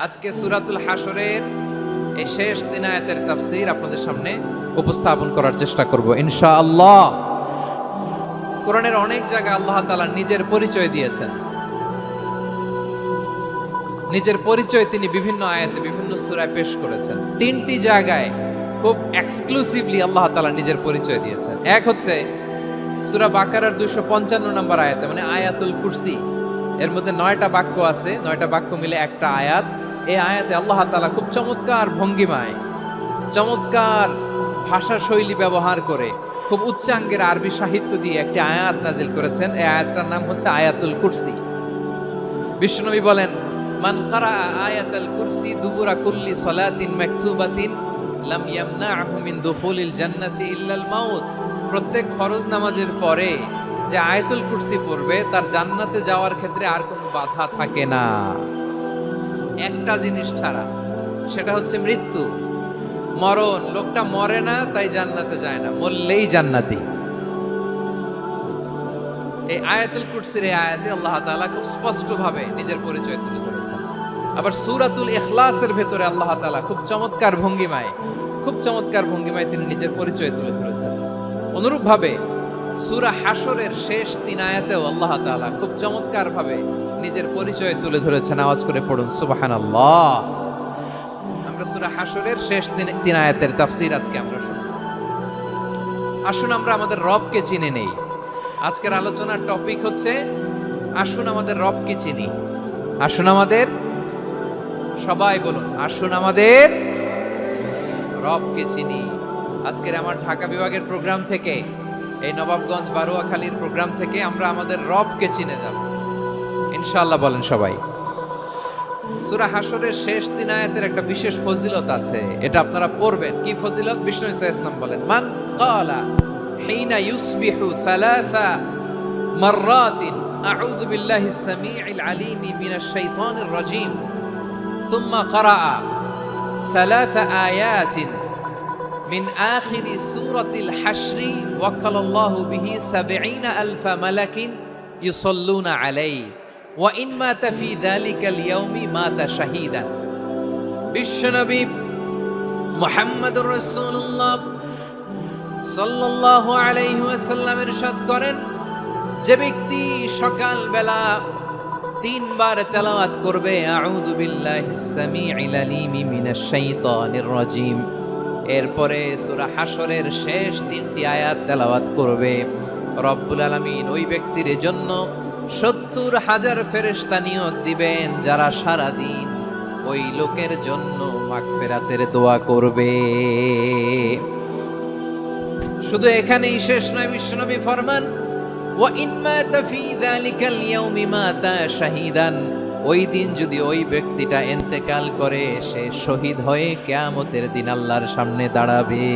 আজকে সূরাতুল হাশরের এই শেষ 3 আয়াতের তাফসীর আপনাদের সামনে উপস্থাপন করার চেষ্টা করব ইনশাআল্লাহ। কোরআনের অনেক জায়গায় আল্লাহ তাআলা নিজের পরিচয় দিয়েছেন। নিজের পরিচয় তিনি বিভিন্ন আয়াতে বিভিন্ন সূরায় পেশ করেছেন। 3টি জায়গায় খুব এক্সক্লুসিভলি আল্লাহ তাআলা নিজের পরিচয় দিয়েছেন। এক হচ্ছে সূরা বাকারার 255 নম্বর আয়াতে, মানে আয়াতুল কুরসি। এর মধ্যে 9টা বাক্য আছে, 9টা বাক্য মিলে একটা আয়াত। এই আয়াতে আল্লাহ তাআলা খুব চমৎকার ভঙ্গিমায়, চমৎকার ভাষা শৈলী ব্যবহার করে, খুব উচ্চাঙ্গের আরবি সাহিত্য দিয়ে একটি আয়াত নাজিল করেছেন। এই আয়াতটার নাম হচ্ছে আয়াতুল কুরসি। বিশ্বনবী বলেন, মান কারা আয়াতুল কুরসি দুবুরা কুল্লি সালাতিন মাকতুবাতিন লাম ইয়ামনাহু মিন দুখুলিল জান্নাতি ইল্লাল মাউত। প্রত্যেক ফরজ নামাজের পরে যে আয়াতুল কুরসি পড়বে তার জান্নাতে যাওয়ার ক্ষেত্রে আর কোনো বাধা থাকে না, একটা জিনিস ছাড়া, সেটা হচ্ছে মৃত্যু, মরণ। লোকটা মরে না তাই জান্নাতে যায় না, মরলেই জান্নাতি। এই আয়াতুল কুরসির এই আয়াতে আল্লাহ তাআলা খুব স্পষ্টভাবে নিজের পরিচয় তুলে ধরেছেন। আবার সূরাতুল ইখলাসের ভেতরে আল্লাহ তাআলা খুব চমৎকার ভঙ্গিমায় তিনি নিজের পরিচয় তুলে ধরেছেন। অনুরূপভাবে সূরা হাশরের শেষ 3 আয়াতেও আল্লাহ তাআলা খুব চমৎকার ভাবে নিজের পরিচয় তুলে ধরেছেন। আওয়াজ করে পড়ুন সুবহানাল্লাহ। আমরা সূরা হাশরের শেষ 3 আয়াতের তাফসীর আজকে আমরা শুনব। আসুন আমরা আমাদের রবকে চিনে নেই। আজকের আলোচনার টপিক হচ্ছে আসুন আমাদের রবকে চিনি। আসুন আমাদের, সবাই বলুন, আসুন আমাদের রবকে চিনি। আজকের আমার ঢাকা বিভাগের প্রোগ্রাম থেকে, এই নবাবগঞ্জ বারুয়াখালীর প্রোগ্রাম থেকে আমরা আমাদের রবকে চিনে যাব ইনশাআল্লাহ। বলেন সবাই। সূরা হাশরের শেষ 3 আয়াতের একটা বিশেষ ফজিলত আছে, এটা আপনারা পড়বেন। কি ফজিলত? বিষ্ণু ঈসা ইসলাম বলেন, মান ক্বালা হিনা ইউসবিহু সালাসা মাররাতিন আউযু বিল্লাহিস সামিউল আলীম মিনাশ শাইতানির রাজীম সুম্মা ক্বারা সালাসা আয়াতিন মিন আখিরি সূরাতিল হাশরি ওয়াক্কালাল্লাহু বিহি ৭০,০০০ মালাকিন ইউসাল্লুনা আলাইহি ওয়া ইন মাতা ফি যালিকাল ইয়াউমি মাতা শাহীদান। বিশ্বনবী মুহাম্মদুর রাসূলুল্লাহ সাল্লাল্লাহু আলাইহি ওয়াসাল্লাম ইরশাদ করেন, যে ব্যক্তি সকাল বেলা 3 বার তেলাওয়াত করবে আউযু বিল্লাহিস সামিউল আলীম মিনাশ শাইতানির রাজীম, এরপরে সূরা হাশরের শেষ 3টি আয়াত তেলাওয়াত করবে, রব্বুল আলামিন ওই ব্যক্তির জন্য ৭০,০০০ ফেরেশতা নিয়োগ দিবেন, যারা সারা দিন ওই লোকের জন্য মাগফিরাতের দোয়া করবে। শুধু এখানেই শেষ নয়, বিশ্বনবী ফরমান, ওয়া ইন মাতা ফি যালিকাল ইয়াউমি মাতা শাহীদান, ওই দিন যদি ওই ব্যক্তিটা ইন্তেকাল করে, সে শহীদ হয়ে কিয়ামতের দিন আল্লাহর সামনে দাঁড়াবে।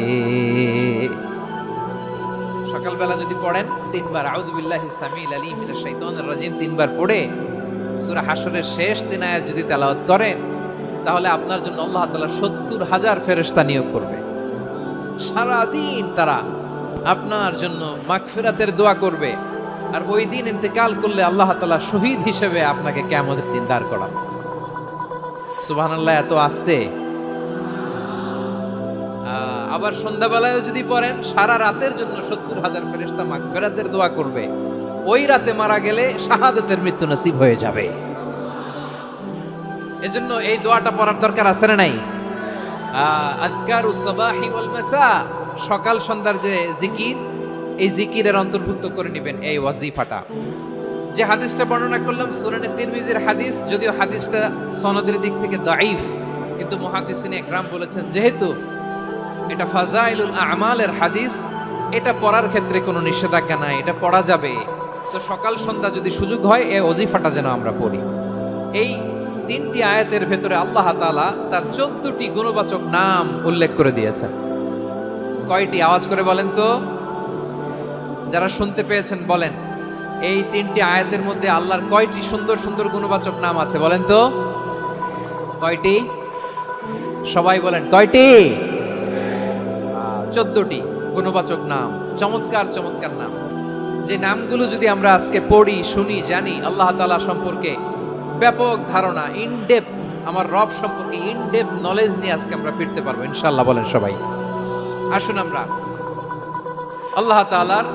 সকালবেলা যদি পড়েন 3 বার আউযু বিল্লাহিস সামিউল আলীম মিনাশ শাইতানির রাজীম 3 বার পড়ে সূরা হাশরের শেষ 3 আয়াত যদি তেলাওয়াত করেন, তাহলে আপনার জন্য আল্লাহ তাআলা ৭০,০০০ ফেরেশতা নিয়োগ করবে। সারা দিন তারা আপনার জন্য মাগফিরাতের দোয়া করবে। আর ওই দিন ইন্তেকাল করলে আল্লাহ তাআলা শহীদ হিসেবে আপনাকে কিয়ামতের দিন দাঁড় করাবে। সুবহানাল্লাহ, এত আস্তে। আবার সন্ধ্যাবেলায় যদি পড়েন, সারা রাতের জন্য ৭০,০০০ ফেরেশতা মাগফিরাতের দোয়া করবে। ওই রাতে মারা গেলে শাহাদাতের মৃত্যু নসিব হয়ে যাবে। এজন্য এই দোয়াটা পড়ার দরকার আছে না নাই? আযকারুস সাবাহি ওয়াল মাসা, সকাল সন্ধ্যার যে জিকির, এই জিকিরের অন্তর্ভুক্ত করে নেবেন এই ওয়াজিফাটা। যে হাদিসটা বর্ণনা করলাম সুনানে তিরমিজির হাদিস, যদিও হাদিসটা সনদের দিক থেকে দাঈফ, কিন্তু মুহাদ্দিসিনে ইকরাম বলেছেন যেহেতু এটা ফাজাইলুল আমালের হাদিস, এটা পড়ার ক্ষেত্রে কোনো নিষেধাজ্ঞা নাই, এটা পড়া যাবে। সো সকাল সন্ধ্যা যদি সুযোগ হয় এই ওয়াজিফাটা যেন আমরা পড়ি। এই 3টি আয়াতের ভেতরে আল্লাহ তাআলা তার 14টি গুণবাচক নাম উল্লেখ করে দিয়েছেন। কয়টি? আওয়াজ করে বলেন তো, যারা শুনতে পেয়েছেন বলেন। এই 3টি আয়াতের মধ্যে আল্লাহর কয়টি সুন্দর সুন্দর গুণবাচক নাম আছে বলেন তো? কয়টি? সবাই বলেন, কয়টি? 14টি গুণবাচক নাম, চমৎকার চমৎকার নাম। যে নামগুলো যদি আমরা আজকে পড়ি, শুনি, জানি, আল্লাহ তাআলা সম্পর্কে ব্যাপক ধারণা, ইন ডেপথ আমার রব সম্পর্কে ইন ডেপথ নলেজ নিয়ে আজকে আমরা ফিরতে পারবো ইনশাআল্লাহ। বলেন সবাই। আসুন আমরা আল্লাহ তাআলার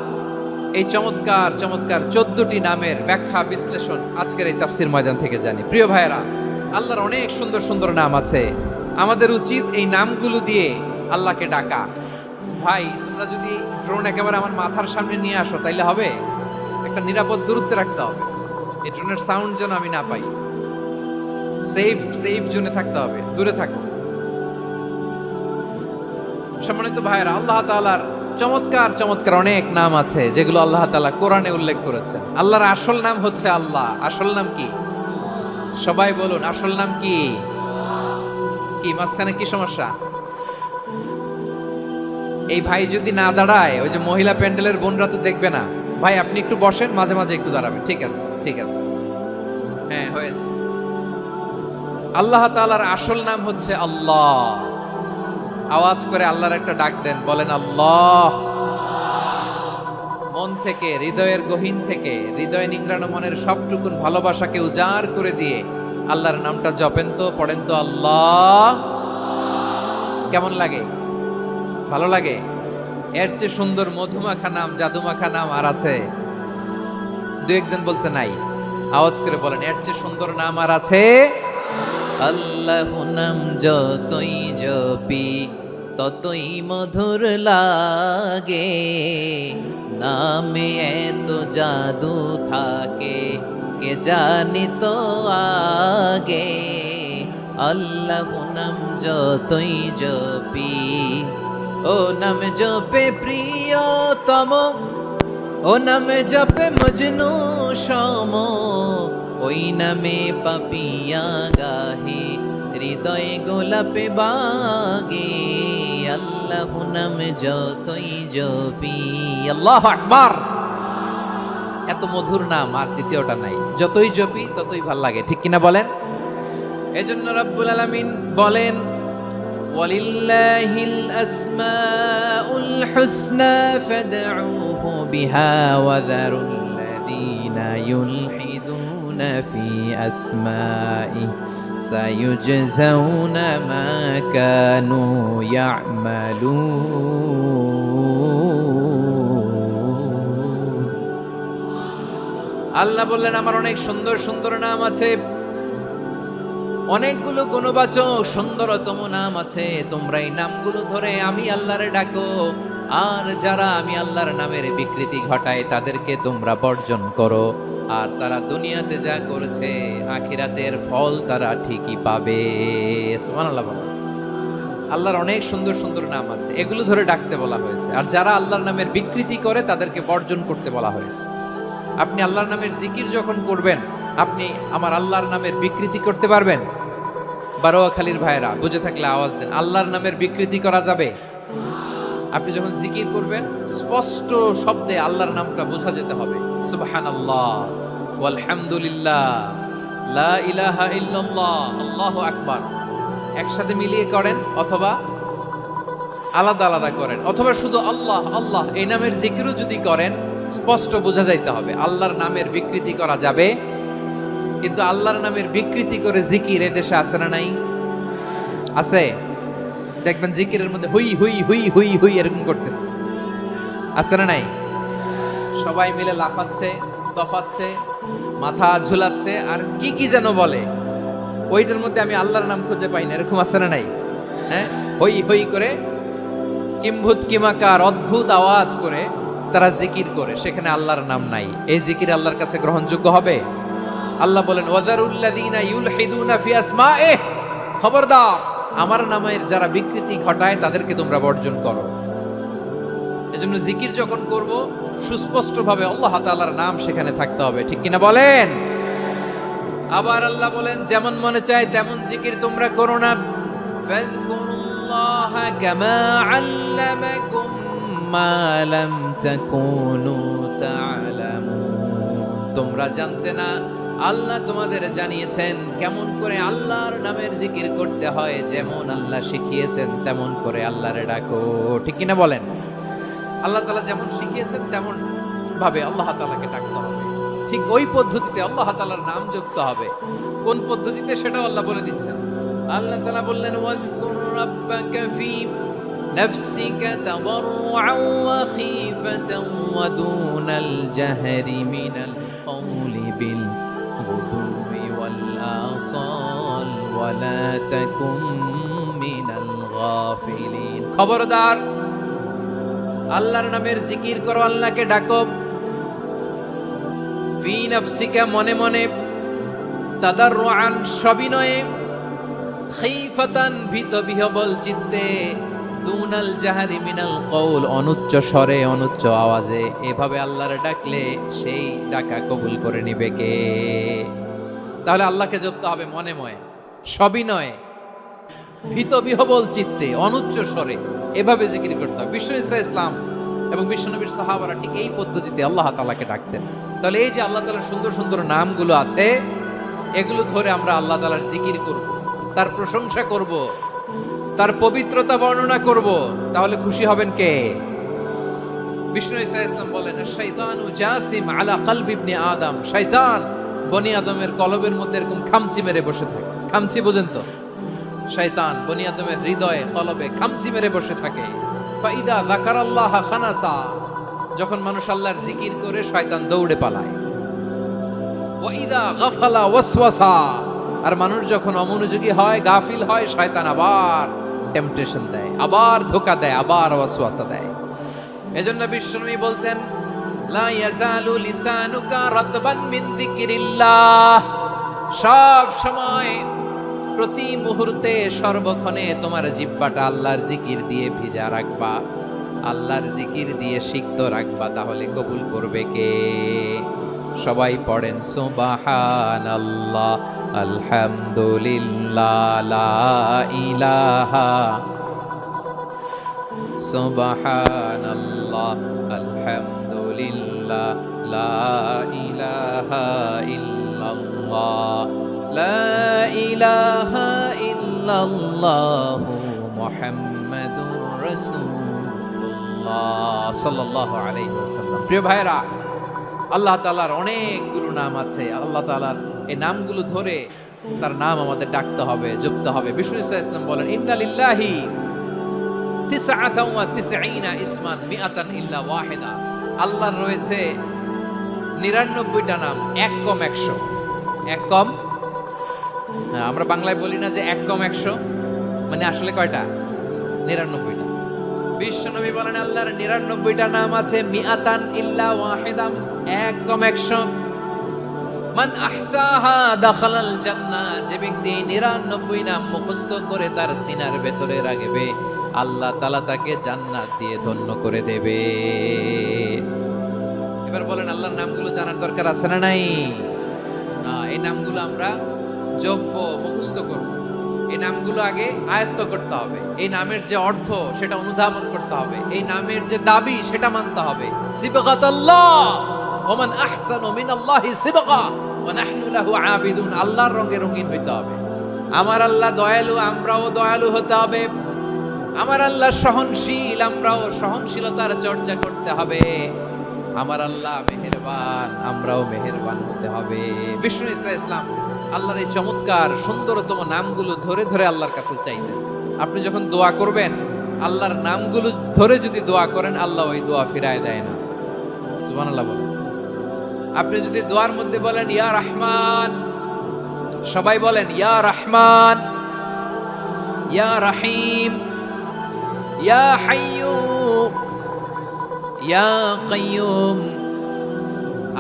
এই চমৎকার চমৎকার 14টি নামের ব্যাখ্যা বিশ্লেষণ আজকের এই তাফসীর ময়দান থেকে জানি। প্রিয় ভাইয়েরা, আল্লাহর অনেক সুন্দর সুন্দর নাম আছে। আমাদের উচিত এই নামগুলো দিয়ে আল্লাহকে ডাকা। ভাই, তোমরা যদি ড্রোন একেবারে আমার মাথার সামনে নিয়ে আসো তাইলে হবে? একটা নিরাপদ দূরত্বে রাখতে হবে, এই ড্রোনের সাউন্ড যেন আমি না পাই। সেফ জোনে থাকতে হবে, দূরে থাকো। সম্মানিত ভাইয়েরা, আল্লাহ তাআলার চমৎকার চমৎকার অনেক নাম আছে যেগুলো আল্লাহ তাআলা কোরআনে উল্লেখ করেছেন। আল্লাহর আসল নাম হচ্ছে আল্লাহ। আসল নাম কি? সবাই বলুন, আসল নাম কি? কি মাঝখানে কি সমস্যা? এই ভাই যদি না দাঁড়ায়, ওই যে মহিলা প্যান্ডেলের বোনরা তো দেখবে না। ভাই আপনি একটু বসেন, মাঝে মাঝে একটু দাঁড়াবেন। ঠিক আছে, ঠিক আছে, হ্যাঁ হয়েছে। আল্লাহ তাআলার আসল নাম হচ্ছে আল্লাহ। আওয়াজ করে আল্লাহর একটা ডাক দেন, বলেন আল্লাহ। মন থেকে, হৃদয়ের গহীন থেকে, হৃদয় নিংড়ানো মনের সবটুকুন ভালোবাসাকে উজাড় করে দিয়ে আল্লাহর নামটা জপেন তো, পড়েন তো আল্লাহ। কেমন লাগে? ভালো লাগে? এর চেয়ে সুন্দর মধুমাখা নাম, জাদুমাখা নাম আর আছে? দু একজন বলছে নাই। আওয়াজ করে বলেন, এর চেয়ে সুন্দর নাম আর আছে? আল্লাহ নাম যতই জপি ততই মধুর লাগে, নামে এত জাদু থাকে কে জানি তো আগে। আল্লাহ নাম যতই জপি, ও নাম জপে প্রিয়তম, ও নামে জপে মজনু সম, ওই নামে পাপিয়া গাহে হৃদয় গোলাপে বাগে। আল্লাহ নাম যতই জপি। আল্লাহু আকবার। এত মধুর নাম আর দ্বিতীয়টা নাই। যতই জপি ততই ভাল লাগে, ঠিক কিনা বলেন? এজন্য রব্বুল আলামিন বলেন, ওয়ালিল্লাহিল আসমাউল হুসনা ফাদউহু বিহা ওয়া যারুল্লাযীনা ইউলহিদুনা ফি আসমাইহি সায়ুজজাউনা মা কানু ইয়ামালুন। আল্লাহ বললেন, আমার অনেক সুন্দর সুন্দর নাম আছে, অনেকগুলো গুণবাচক সুন্দরতম নাম আছে। তোমরা এই নামগুলো ধরে আমি আল্লাহরে ডাকো, আর যারা আমি আল্লাহর নামের বিকৃতি ঘটায় তাদেরকে তোমরা বর্জন করো। আর তারা দুনিয়াতে যা করেছে আখিরাতের ফল তারা ঠিকই পাবে। সুবহানাল্লাহ। আল্লাহর অনেক সুন্দর সুন্দর নাম আছে, এগুলো ধরে ডাকতে বলা হয়েছে। আর যারা আল্লাহর নামের বিকৃতি করে তাদেরকে বর্জন করতে বলা হয়েছে। আপনি আল্লাহর নামের জিকির যখন করবেন, আপনি আমার আল্লাহর নামের বিকৃতি করতে পারবেন? বারোয়াখালীর ভাইরা বুঝে থাকলে আওয়াজ দেন, আল্লাহর নামের বিকৃতি করা যাবে? আপনি যখন জিকির করবেন স্পষ্ট শব্দে আল্লাহর নামটা বোঝা যেতে হবে। সুবহানাল্লাহ, ওয়ালহামদুলিল্লাহ, লা ইলাহা ইল্লাল্লাহ, আল্লাহু আকবার। একসাথে মিলিয়ে করেন অথবা আলাদা আলাদা করেন, অথবা শুধু আল্লাহ আল্লাহ এই নামের জিকিরও যদি করেন স্পষ্ট বোঝা যাইতে হবে। আল্লাহর নামের বিকৃতি করা যাবে, কিন্তু আল্লাহর নামের বিকৃতি করে জিকির এদেশে আছে না নাই? আছে। দেখবেন জিকিরের মধ্যে হুই হুই হুই হুই হুই এরকম করতেছে, আছে না নাই? সবাই মিলে লাফাচ্ছে, তফাচ্ছে, মাথা ঝুলাচ্ছে, আর কি কি যেন বলে। ওইটার মধ্যে আমি আল্লাহর নাম খুঁজে পাই না, এরকম আছে না নাই? হ্যাঁ, হই হই করে কিম্ভূত কিমাকার অদ্ভুত আওয়াজ করে তারা জিকির করে, সেখানে আল্লাহর নাম নাই। এই জিকির আল্লাহর কাছে গ্রহণযোগ্য হবে? আল্লাহ বলেন, ওয়াযারুল্লাযীনা ইউলহিদুনা ফি আসমাইহি, খবরদার আমার নামের যারা বিকৃতি ঘটায় তাদেরকে তোমরা বর্জন করো। এজন্য জিকির যখন করব সুস্পষ্টভাবে আল্লাহ তাআলার নাম সেখানে থাকতে হবে, ঠিক কিনা বলেন? আবার আল্লাহ বলেন, যেমন মনে চায় তেমন জিকির তোমরা করো না। ফাযকুরুল্লাহা কামা আল্লামাকুম মা লাম তাকুনু তা'লামুন। তোমরা জানতে না, আল্লাহ তোমাদের জানিয়েছেন কেমন করে আল্লাহর নামের জিকির করতে হয়। যেমন আল্লাহ শিখিয়েছেন তেমন করে আল্লাহরে ডাকো, ঠিক কিনা বলেন? আল্লাহ তাআলা যেমন শিখিয়েছেন তেমন ভাবে আল্লাহ তাআলাকে ডাকতে হবে, ঠিক ওই পদ্ধতিতে আল্লাহ তাআলার নাম যুক্ত হবে। কোন পদ্ধতিতে সেটাও আল্লাহ বলে দিচ্ছেন। আল্লাহ তাআলা বললেন ওয়াজকুর রাব্বাকা ফি নাফসিকা তাদাররুআন ওয়া খীফাতান ওয়া দুনাল জাহরি মিনাল কওলি বিল গুদুই ওয়াল আসাল ওয়া লা তাকুম মিনাল গাফিলিন। খবরদার, আল্লাহর নামের জিকির করো, আল্লাহকে ডাকো। ফি নাফসিকা, মনে মনে, তাদাররুআন, সবিনয়ে, খাইফাতান, ভীত বিহবল চিত্তে, দুনাল জাহারি মিনাল কওল, অনুচ্চ স্বরে, অনুচ্চ আওয়াজে। এভাবে আল্লাহর ডাকলে সেই ডাকা কবুল করে নিবে কে? তাহলে আল্লাহকে জপতে হবে মনে মনে, সবিনয়ে, ভীত বিহবল চিত্তে, অনুচ্চ স্বরে, এভাবে জিকির করতে হবে। বিষ্ণু ইসলাম এবং বিশ্বনবীর সাহাবারা ঠিক এই পদ্ধতিতে আল্লাহ তাআলাকে ডাকতেন। তাহলে এই যে আল্লাহ তাআলার সুন্দর সুন্দর নামগুলো আছে, এগুলো ধরে আমরা আল্লাহ তাআলার জিকির করব, তার প্রশংসা করব, তার পবিত্রতা বর্ণনা করব, তাহলে খুশি হবেন কে? বিষ্ণু ইসলাম বলেন, শাইতানু জাসিম আলা কলবি ইবনে আদম, শয়তান বনি আদমের কলবের মধ্যে এরকম খামচি মেরে বসে থাকে। খামচি বোঝেন তো? শয়তান বনি আদমের হৃদয়ে, কলবে খামচি মেরে বসে থাকে। ফাইদা যাকারাল্লাহ খানাসা, যখন মানুষ আল্লাহর জিকির করে শয়তান দৌড়ে পালায়। ওয়াইদা গাফালা ওয়াসওয়াসা, আর মানুষ যখন অমনোযোগী হয়, গাফিল হয়, শয়তান আবার টেম্পটেশন দেয়, আবার ধোঁকা দেয়, আবার ওয়াসওয়াসা দেয়। এজন্য বিশ্বনবী বলতেন, লা ইয়াজালু লিসানুকা রাতবান মিন যিকরিল্লাহ, সব সময়, প্রতি মুহূর্তে, সর্বক্ষণে তোমার জিহ্বাটা আল্লাহর জিকির দিয়ে ভিজা রাখবা, আল্লাহর জিকির দিয়ে সিক্ত রাখবা, তাহলে কবুল করবে কে? সবাই পড়েন সুবহানাল্লাহ, আলহামদুলিল্লাহ, লা ইলাহা, সুবহানাল্লাহ, আলহামদুলিল্লাহ, লা ইলাহা ইল্লাল্লাহ, লা ইলাহা ইল্লাল্লাহ, মুহাম্মাদুর রাসূলুল্লাহ সাল্লাল্লাহু আলাইহি ওয়াসাল্লাম। প্রিয় ভাইরা, আল্লাহ তাআলার অনেকগুলো নাম আছে। আল্লাহ তাআলার এই নামগুলো ধরে তার নাম আমাদের ডাকতে হবে, জপতে হবে। বিষ্ণু ইসলাম বলেন, ইন্না লিল্লাহি তিসআতান ওয়া তিসঈনা ইসমান মিআতান ইল্লা ওয়াহিদা, আল্লাহর রয়েছে 99টা নাম, এক কম 100। এক কম, আমরা বাংলায় বলি না যে এক কম 100, মানে আসলে কয়টা? 99টা। বিশ্বনবী বলেন, আল্লাহর 99টা নাম আছে, মিআতান ইল্লা ওয়াহিদা, এক কম 100। মান আহসাহা দাখালাল জান্নাহ, যে ব্যক্তি 99 নাম মুখস্থ করে তার সিনার ভেতরে রাখবে, আল্লাহ তাআলা তাকে জান্নাত দিয়ে ধন্য করে দেবে। এবার বলেন, আল্লাহর নামগুলো জানার দরকার আছে না নাই? এই নামগুলো আমরা জপব, মুখস্থ করব। এই নামগুলো আগে আয়ত্ত করতে হবে। এই নামের যে অর্থ সেটা অনুধাবন করতে হবে। এই নামের যে দাবি সেটা মানতে হবে। সিবগাতাল্লাহ, ওমান আহসানু মিনাল্লাহি সিবগা ওয়া নাহনু লাহু আবিদুন, আল্লাহর রঙে রঙিন হইতে হবে। আমার আল্লাহ দয়ালু, আমরাও দয়ালু হতে হবে। আমার আল্লাহ সহনশীল, আমরাও সহনশীলতার চর্চা করতে হবে। আমার আল্লাহ মেহেরবান, আমরাও মেহেরবান হতে হবে। বিষ্ণু ইসলাম আল্লাহর এই চমৎকার সুন্দরতম নামগুলো ধরে ধরে আল্লাহর কাছে চাইতেন। আপনি যখন দোয়া করবেন, আল্লাহর নামগুলো ধরে যদি দোয়া করেন, আল্লাহ ওই দোয়া ফিরায় দেয় না। সুবহানাল্লাহ বলেন। আপনি যদি দোয়ার মধ্যে বলেন ইয়া রহমান, সবাই বলেন ইয়া রহমান, ইয়া রহিম, ইয়া হাইয়্যু, ইয়া কাইয়্যুম,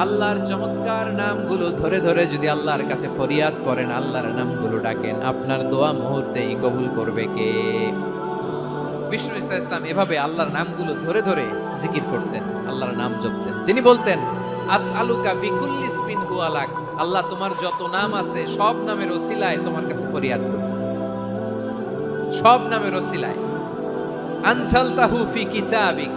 আল্লাহর চমৎকার নামগুলো ধরে ধরে যদি আল্লাহর কাছে ফরিয়াদ করেন, আল্লাহর নামগুলো ডাকেন, আপনার দোয়া মুহূর্তেই কবুল করবে কে? বিষ্ণু ইসলাম এভাবে আল্লাহর নামগুলো ধরে ধরে জিকির করতেন, আল্লাহর নাম জপতেন। তিনি বলতেন, আসআলুকা বিকুল্লি ইসমিন হুয়া লাক, আল্লাহ তোমার যত নাম আছে সব নামের ওসিলায় তোমার কাছে ফরিয়াদ করি, সব নামের ওসিলায়। আনসালতাহু ফি কিতাবিক,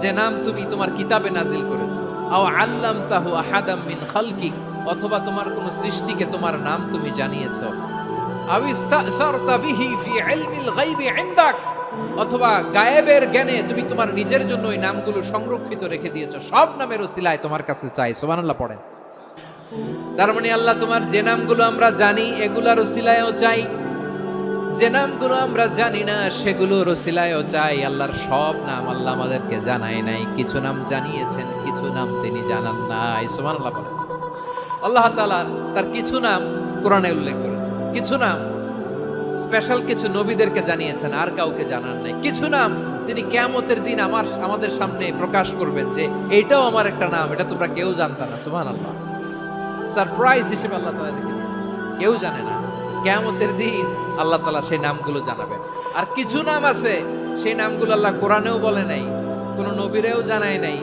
যে নাম তুমি তোমার কিতাবে নাজিল করেছো। আও আল্লামতাহু আহাদাম মিন খালকিক, অথবা তোমার কোন সৃষ্টিকে তোমার নাম তুমি জানিয়েছো। আও ইস্তাসারতা বিহি ফি ইলমিল গায়বি ইনদাক, অথবা গায়েবের জ্ঞানে তুমি তোমার নিজের জন্য ওই নামগুলো সংরক্ষিত রেখে দিয়েছো। সব নামের ওসিলায় তোমার কাছে চাই। সুবহানাল্লাহ পড়েন। তার মানে আল্লাহ তোমার যে নামগুলো আমরা জানি এগুলার উসিলায়ও চাই, যে নামগুলো আমরা জানি না সেগুলোর উসিলায়ও চাই। আল্লাহর সব নাম আল্লাহ আমাদেরকে জানায় নাই, কিছু নাম জানিয়েছেন, কিছু নাম তিনি জানান নাই। সুবহানাল্লাহ বলেন। আল্লাহ তাআলা তার কিছু নাম কোরআনে উল্লেখ করেছেন, কিছু নাম স্পেশাল কিছু নবীদেরকে জানিয়েছেন, আর কাউকে জানান নাই। কিছু নাম তিনি কিয়ামতের দিন আমাদের সামনে প্রকাশ করবেন যে এইটাও আমার একটা নাম, এটা তোমরা কেউ জানতা না। সুবহানাল্লাহ, সারপ্রাইজ হিসেবে আল্লাহ তাআলা রেখে দিয়েছেন, কেউ জানে না। কিয়ামতের দিন আল্লাহ তাআলা সেই নামগুলো জানাবেন। আর কিছু নাম আছে সেই নামগুলো আল্লাহ কোরআনেও বলে নাই, কোন নবীরেও জানায় নাই,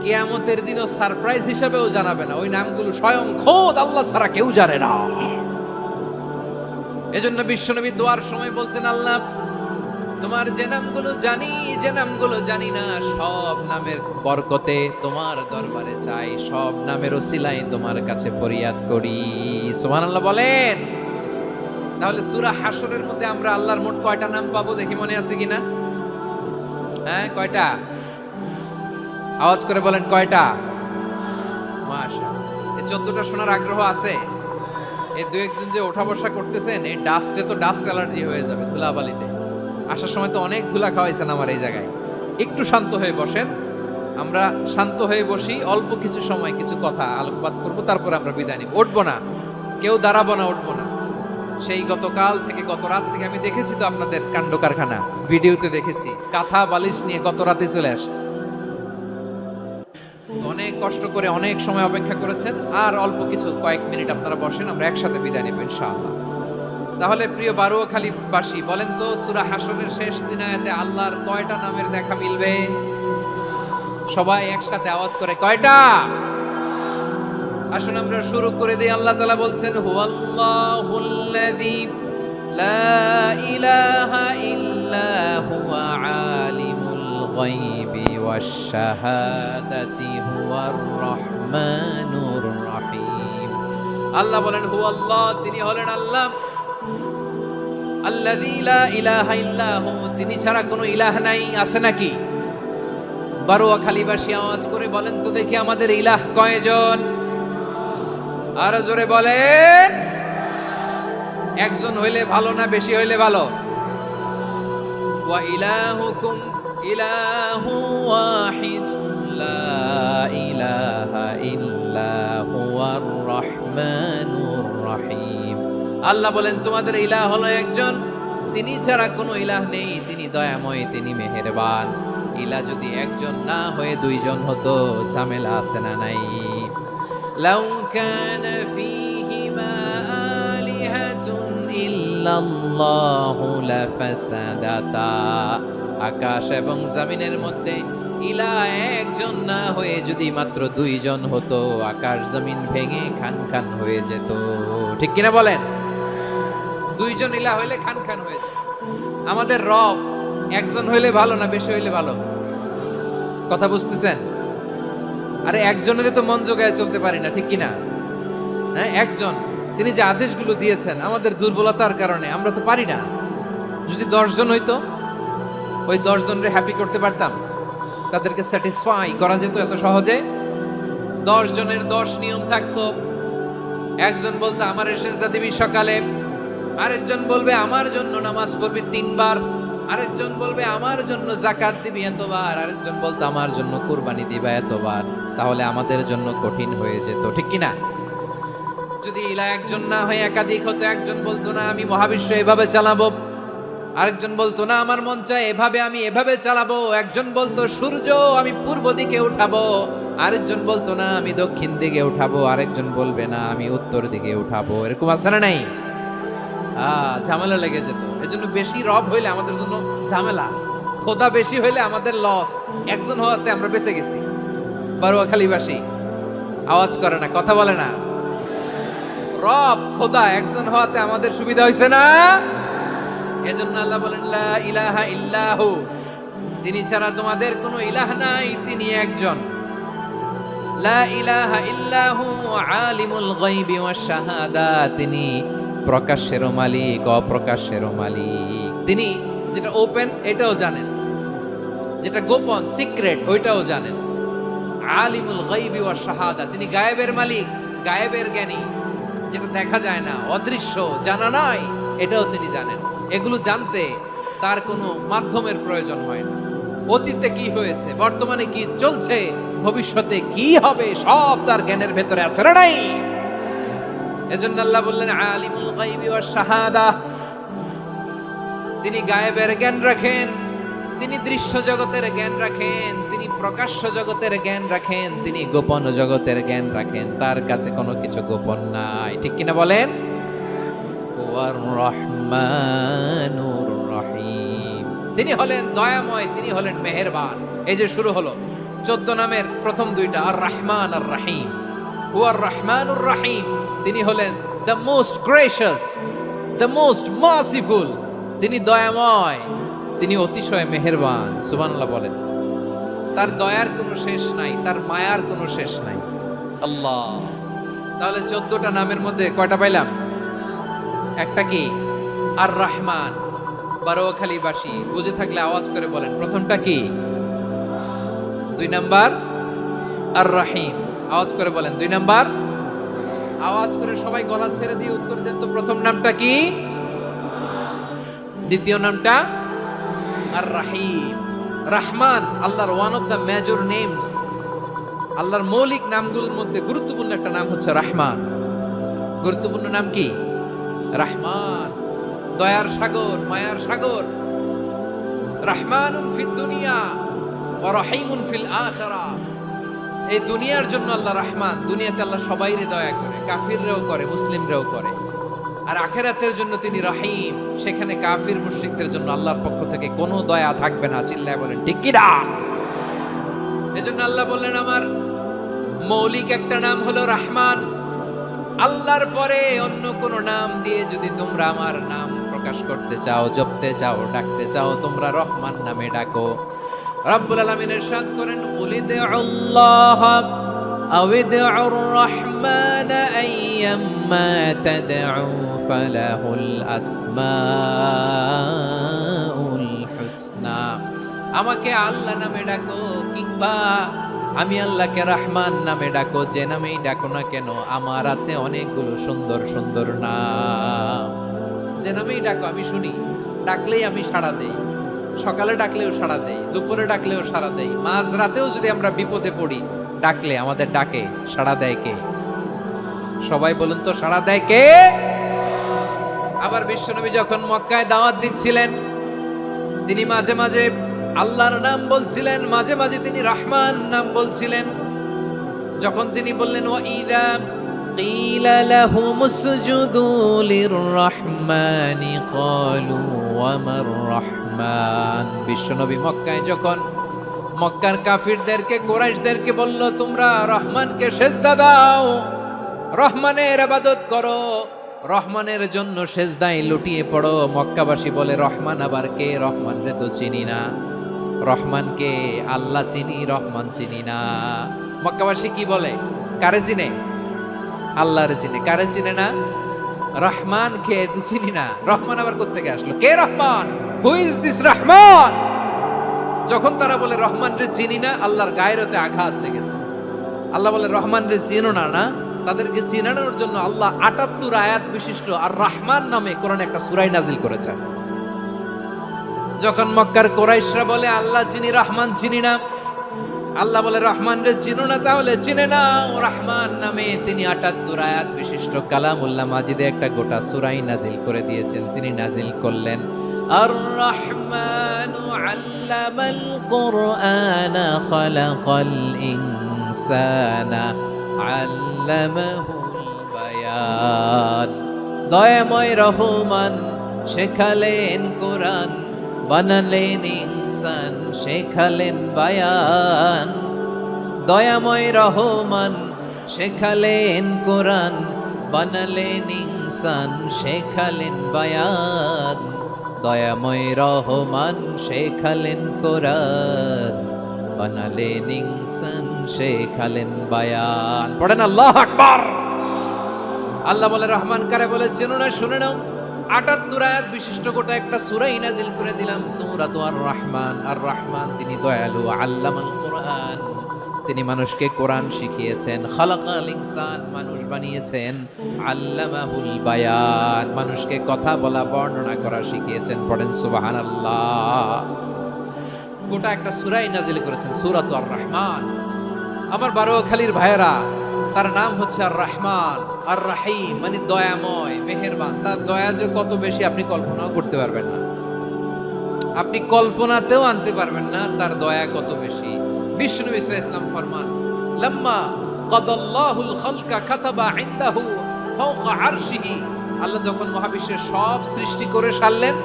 কিয়ামতের দিনও সারপ্রাইজ হিসেবেও জানাবে না। ওই নামগুলো স্বয়ং খোদ আল্লাহ ছাড়া কেউ জানে না। এজন্য বিশ্বনবী দোয়ার সময় বলতেন, আল্লাহ তোমার যে নামগুলো জানি, যে নামগুলো জানি না, সব নামের বরকতে তোমার দরবারে চাই, সব নামের ওসিলায় তোমার কাছে ফরিয়াদ করি। সুবহানাল্লাহ বলেন। তাহলে সূরা হাশরের মধ্যে আমরা আল্লাহর মোট কয়টা নাম পাবো দেখি, মনে আছে কিনা? হ্যাঁ, কয়টা? আওয়াজ করে বলেন, কয়টা? মাশাআল্লাহ। এই 14টা শোনার আগ্রহ আছে? এই দু একজন যে ওঠা বসা করতেছেন, এই ডাস্টে তো ডাস্ট অ্যালার্জি হয়ে যাবে, ধুলাবালিতে। আসার সময় তো অনেক ধুলা খাওয়াইছেন আমার এই জায়গায়। একটু শান্ত হয়ে বসেন, আমরা শান্ত হয়ে বসি, অল্প কিছু সময় কিছু কথা আলোকপাত করব, তারপর আমরা বিদায় নিব। উঠবো না, কেউ দাঁড়াবো না, উঠবো না। সেই গতকাল থেকে, গত রাত থেকে আমি দেখেছি তো আপনাদের কাণ্ড কারখানা, ভিডিওতে দেখেছি, কাঁথা বালিশ নিয়ে গত রাতে চলে আসছে। অনেক কষ্ট করে অনেক সময় অপেক্ষা করেছেন, আর অল্প কিছু কয়েক মিনিট আপনারা বসেন, আমরা একসাথে বিদায় নেব ইনশাআল্লাহ। তাহলে প্রিয় বারুয়াখালীবাসী, বলেন তো সূরা হাশরের শেষ 3 আয়াতে আল্লাহর কয়টা নামের দেখা মিলবে? সবাই একসাথে আওয়াজ করে, কয়টা? আসুন আমরা শুরু করে দিই। আল্লাহ তাআলা বলছেন, হুয়াল্লাহুল্লাযী লা ইলাহা ইল্লা হুয়া আলিমুল গায়বি ওয়াশ শাহাদাতি হুয়ার রহমানুর রহিম। আল্লাহ বলেন, হুয়াল্লাহ, তিনি হলেন আল্লাহ, আল্লাযী লা ইলাহা ইল্লা হু, তিনি ছাড়া কোনো ইলাহ নাই। আছে নাকি? বারুয়াখালীবাসী আওয়াজ করে বলেন তো দেখি, আমাদের ইলাহ কয়জন? আর জোরে বলেন। একজন হইলে ভালো না বেশি হইলে ভালো? ওয়া ইলাহুকুম ইলাহু ওয়াহিদুন লা ইলাহা ইল্লা হুয়ার রহমানুর রহিম। আল্লাহ বলেন, তোমাদের ইলাহ হলো একজন, তিনি ছাড়া কোনো ইলাহ নেই, তিনি দয়াময়, তিনি মেহেরবান। ইলাহ যদি একজন না হয়ে দুইজন হতো, ঝামেলা আছে না নাই? লাউ কানা ফীহিমা আলিহাতুন ইল্লাল্লাহু লাফাসাদাতা। আকাশ এবং জমিনের মধ্যে ইলাহ একজন না হয়ে যদি মাত্র দুইজন হতো, আকাশ জমিন ভেঙে খান খান হয়ে যেত। ঠিক কিনা বলেন? দুইজন ইলাহ হইলে খান খান হয়ে যেত। আমাদের রব একজন হইলে ভালো না বেশি হইলে ভালো? কথা বুঝতেছেন? আরে একজনের তো মন জোগায় চলতে পারি না, ঠিক কিনা? হ্যাঁ, একজন, তিনি যে আদেশগুলো দিয়েছেন আমাদের দুর্বলতার কারণে আমরা তো পারি না। যদি 10 জন হইতো, ওই 10 জনরে হ্যাপি করতে পারতাম, তাদেরকে স্যাটিসফাই করা যেত এত সহজে। 10 জনের 10 নিয়ম থাকতো। একজন বলতো আমার সেজদা দিবি সকালে, আরেকজন বলবে আমার জন্য নামাজ পড়বি 3 বার, আরেকজন বলবে আমার জন্য যাকাত দিবি এতবার, আরেকজন বলতো আমার জন্য কুরবানি দিবা এতবার। তাহলে আমাদের জন্য কঠিন হয়ে যেত, ঠিক কিনা? যদি ইলাহ একজন না হয়ে একাধিক হতো, একজন বলতো না আমি মহাবিশ্ব এভাবে চালাবো, আরেকজন বলতো না আমার মন চায় এভাবে, আমি এভাবে চালাবো, একজন বলতো সূর্য আমি পূর্ব দিকে উঠাবো, আরেকজন বলতো না আমি দক্ষিণ দিকে উঠাবো, আরেকজন বলবে না আমি উত্তর দিকে উঠাবো। এরকম আছে না নাই? ঝামেলা লেগে যেত। এজন্য বেশি রব হইলে আমাদের জন্য ঝামেলা, খোদা বেশি হইলে আমাদের লস। একজন হওয়াতে আমরা বেঁচে গেছি। বারুয়াখালীবাসী আওয়াজ করে না, কথা বলে না। রব খোদা একজন হওয়াতে আমাদের সুবিধা হয়েছে না? এজন্য আল্লাহ বলেন, লা ইলাহা ইল্লাহু, তিনি ছাড়া তোমাদের কোনো ইলাহ নাই, তিনি একজন। লা ইলাহা ইল্লাহু আলিমুল গায়বি ওয়াশ শাহাদা, তিনি প্রকাশেরও মালিক, অপ্রকাশেরও মালিক। তিনি যেটা ওপেন এটাও জানেন, যেটা গোপন সিক্রেট ওইটাও জানেন। আলিমুল গায়বি ওয়াশ শাহাদা, তিনি গায়েবের মালিক, গায়েবের জ্ঞানী, যেটা দেখা যায় না, অদৃশ্য, জানা নাই, এটাও তিনি জানেন। এগুলো জানতে তার কোনো মাধ্যমের প্রয়োজন হয় না। অতীতে কি হয়েছে, বর্তমানে কি চলছে, ভবিষ্যতে কি হবে, সব তার জ্ঞানের ভেতরে আছে না নাই? এজন্য আল্লাহ বললেন আলিমুল গায়বি ওয়াশ শাহাদা, তিনি গায়েবের জ্ঞান রাখেন, তিনি দৃশ্য জগতের জ্ঞান রাখেন, তিনি প্রকাশ্য জগতের জ্ঞান রাখেন, তিনি গোপন জগতের জ্ঞান রাখেন। তার কাছে কোনো কিছু গোপন নাই, ঠিক কিনা বলেন? ওয়ার রহমানুর রহিম, তিনি হলেন দয়াময়, তিনি হলেন মেহেরবান। এই যে শুরু হলো 14 নামের প্রথম দুইটা, আর রহমান আর রহিম। ওয়ার রহমানুর রহিম, তিনি হলেন the most gracious, the most merciful, তিনি দয়াময়, তিনি অতিশয় মেহেরবান। সুবহানাল্লাহ বলেন। তার দয়ার কোনো শেষ নাই, তার মায়ার কোনো শেষ নাই। আল্লাহ, তাহলে 14টা নামের মধ্যে কয়টা পাইলাম? একটা কি? আর রহমান। বারোয়াখালীবাসী বুঝে থাকলে আওয়াজ করে বলেন, প্রথমটা কি? 2 নাম্বার আর রহিম। আওয়াজ করে বলেন 2 নাম্বার। আওয়াজ করে সবাই গলা ছেড়ে দিয়ে উত্তর দেন তো, প্রথম নামটা কি? দ্বিতীয় নামটা? আর রহিম। রহমান আল্লাহর one of the major names, আল্লাহর মৌলিক নামগুলোর মধ্যে গুরুত্বপূর্ণ একটা নাম হচ্ছে রহমান। গুরুত্বপূর্ণ নাম কি? রহমান, দয়ার সাগর, মায়ার সাগর। রহমানুন ফিদ দুনিয়া ওয়া রহিমুন ফিল আখিরা। এই দুনিয়ার জন্য আল্লাহ রহমান, দুনিয়াতে আল্লাহ সবাইরে দয়া করে, কাফিররাও করে, মুসলিমরাও করে। আর আখিরাতের জন্য তিনি রহিম, সেখানে কাফির মুশরিকদের জন্য আল্লাহর পক্ষ থেকে কোনো দয়া থাকবে না। চিল্লায় বলেন ঠিক কি না? এজন্য আল্লাহ বললেন আমার মৌলিক একটা নাম হলো রহমান। আল্লাহর পরে অন্য কোন নাম দিয়ে যদি তোমরা আমার নাম প্রকাশ করতে চাও, জপতে চাও, ডাকতে চাও, তোমরা রহমান নামে ডাকো। রব্বুল আলামিন ইরশাদ করেন, কুলিদুল্লাহ আউইদুর রহমান আইয়াম্মা তাদউ ফালাহুল আসমাউল হুসনা। আমাকে আল্লাহ নামে ডাকো, কিংবা আমি আল্লাহকে রহমান নামে ডাকো, যে নামেই ডাকো না কেন আমার আছে অনেকগুলো সুন্দর সুন্দর নাম। যে নামেই ডাকো আমি শুনি, ডাকলেই আমি সাড়া দেই। সকালে ডাকলেও সাড়া দেই, দুপুরে ডাকলেও সাড়া দেই, মাঝ রাতেও যদি আমরা বিপদে পড়ি, ডাকলে আমাদের ডাকে সাড়া দেয় কে? সবাই বলুন তো, সাড়া দেয় কে? আবার বিশ্বনবী যখন মক্কায় দাওয়াত দিচ্ছিলেন, তিনি মাঝে মাঝে আল্লাহর নাম বলছিলেন, মাঝে মাঝে তিনি রহমান নাম বলছিলেন। যখন তিনি বললেন ওয়াইদা কিলা লাহুমুসজুদু লিররহমানি ক্বালু ওয়ামার রহমান। বিশ্বনবী মক্কায় যখন মক্কার কাফিরদেরকে, কুরাইশদেরকে বলল, তোমরা রহমানকে সেজদা দাও, রহমানের ইবাদত করো, রহমানের জন্য সেজদায় লুটিয়ে পড়ো। মক্কাবাসী বলে, রহমান আবার কে? রহমান রে তো চিনি না। রহমানকে? আল্লাহ চিনি, রহমান চিনি না। মক্কাবাসী কি বলে? কারে চিনে? আল্লাহরে চিনে। কারে চিনে না? রহমান কে তো চিনি না। রহমান আবার কোত্থেকে আসলো? কে Rahman? Who is this Rahman? যখন তারা বলে রহমান রে চিনি না, আল্লাহর গায়রতে আঘাত লেগেছে। আল্লাহ বলে রহমান রে চিনো না, না? তাদেরকে চিনানোর জন্য আল্লাহ ৭৮ আয়াত বিশিষ্ট আর রহমান নামে কোরআনে একটা সূরা নাজিল করেছেন। যখন মক্কার কুরাইশরা বলে আল্লাহ চিনি, রহমান চিনি না, আল্লাহ বলে রহমান রে চিনো না, তাহলে চিনে নাও রহমান নামে। তিনি ৭৮ আয়াত বিশিষ্ট কালামুল্লাহ মাজিদে একটা গোটা সূরাই নাজিল করে দিয়েছেন। তিনি নাজিল করলেন, আর রহমানু আল্লামাল কুরআনা খালাকাল ইনসানা আল্লামাহুল বায়ান। দয়াময় রহমান শেখালেন কোরআন, বানালেন ইনসান, শেখালেন বায়ান। দয়াময় রহমান শেখালেন কোরআন, বানালেন ইনসান, শেখালেন বায়ান। দয়াময় রহমান শেখালেন কোরআন, বানালেন ইনসান, শেখালেন বায়ান। পড়েন আল্লাহু আকবার। আল্লাহ বলে রহমান কারে বলে চেনো না? শুনে নাও, ৭৮ আয়াত বিশিষ্ট গোটা একটা সূরাই নাজিল করে দিলাম, সূরাতু আর রহমান। আর রহমান তিনি দয়ালু, আল্লামাল কুরআন, তিনি মানুষকে কোরআন শিখিয়েছেন। খালাকাল ইনসান, মানুষ বানিয়েছেন। আল্লামাহুল বায়ান, মানুষকে কথা বলা বর্ণনা করা শিখিয়েছেন। পড়েন সুবহানাল্লাহ। গোটা একটা সূরাই নাজিল করেছেন, সূরাতুর আর রহমান। আমার বারোয়াখালীর ভাইয়েরা, তার নাম হচ্ছে আর রহমান আর রাহিম, মানে দয়াময়, মেহেরবান। তার দয়া যে কত বেশি আপনি কল্পনাও করতে পারবেন না, আপনি কল্পনাতেও আনতে পারবেন না তার দয়া কত বেশি। বিষ্ণু ইসলাম ফরমান, লাম্মা কাদাল্লাহুল খালকা কাতাবা ইনদাহু ফাওকা আরশিহি, আল্লাহ যখন মহাবিশ্বের সব সৃষ্টি করে সারলেন,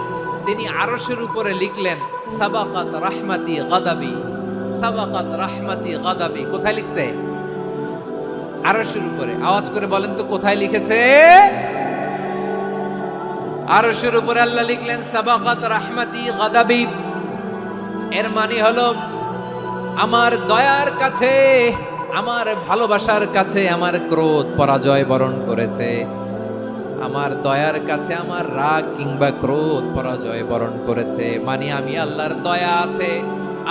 তিনি আরশের উপরে লিখলেন সাবাকাত রাহমাতি গাদাবি, সাবাকাত রাহমাতি গাদাবি। কোথায় লিখছে? আরশের উপরে। আওয়াজ করে বলেন তো কোথায় লিখেছে? আরশের উপরে আল্লাহ লিখলেন সাবাকাত রাহমাতি গাদাবি। এর মানে হলো আমার দয়ার কাছে, আমার ভালোবাসার কাছে আমার ক্রোধ পরাজয় বরণ করেছে। আমার দয়ার কাছে আমার রাগ কিংবা ক্রোধ পরাজয় বরণ করেছে। মানে আমি আল্লাহর দয়া আছে,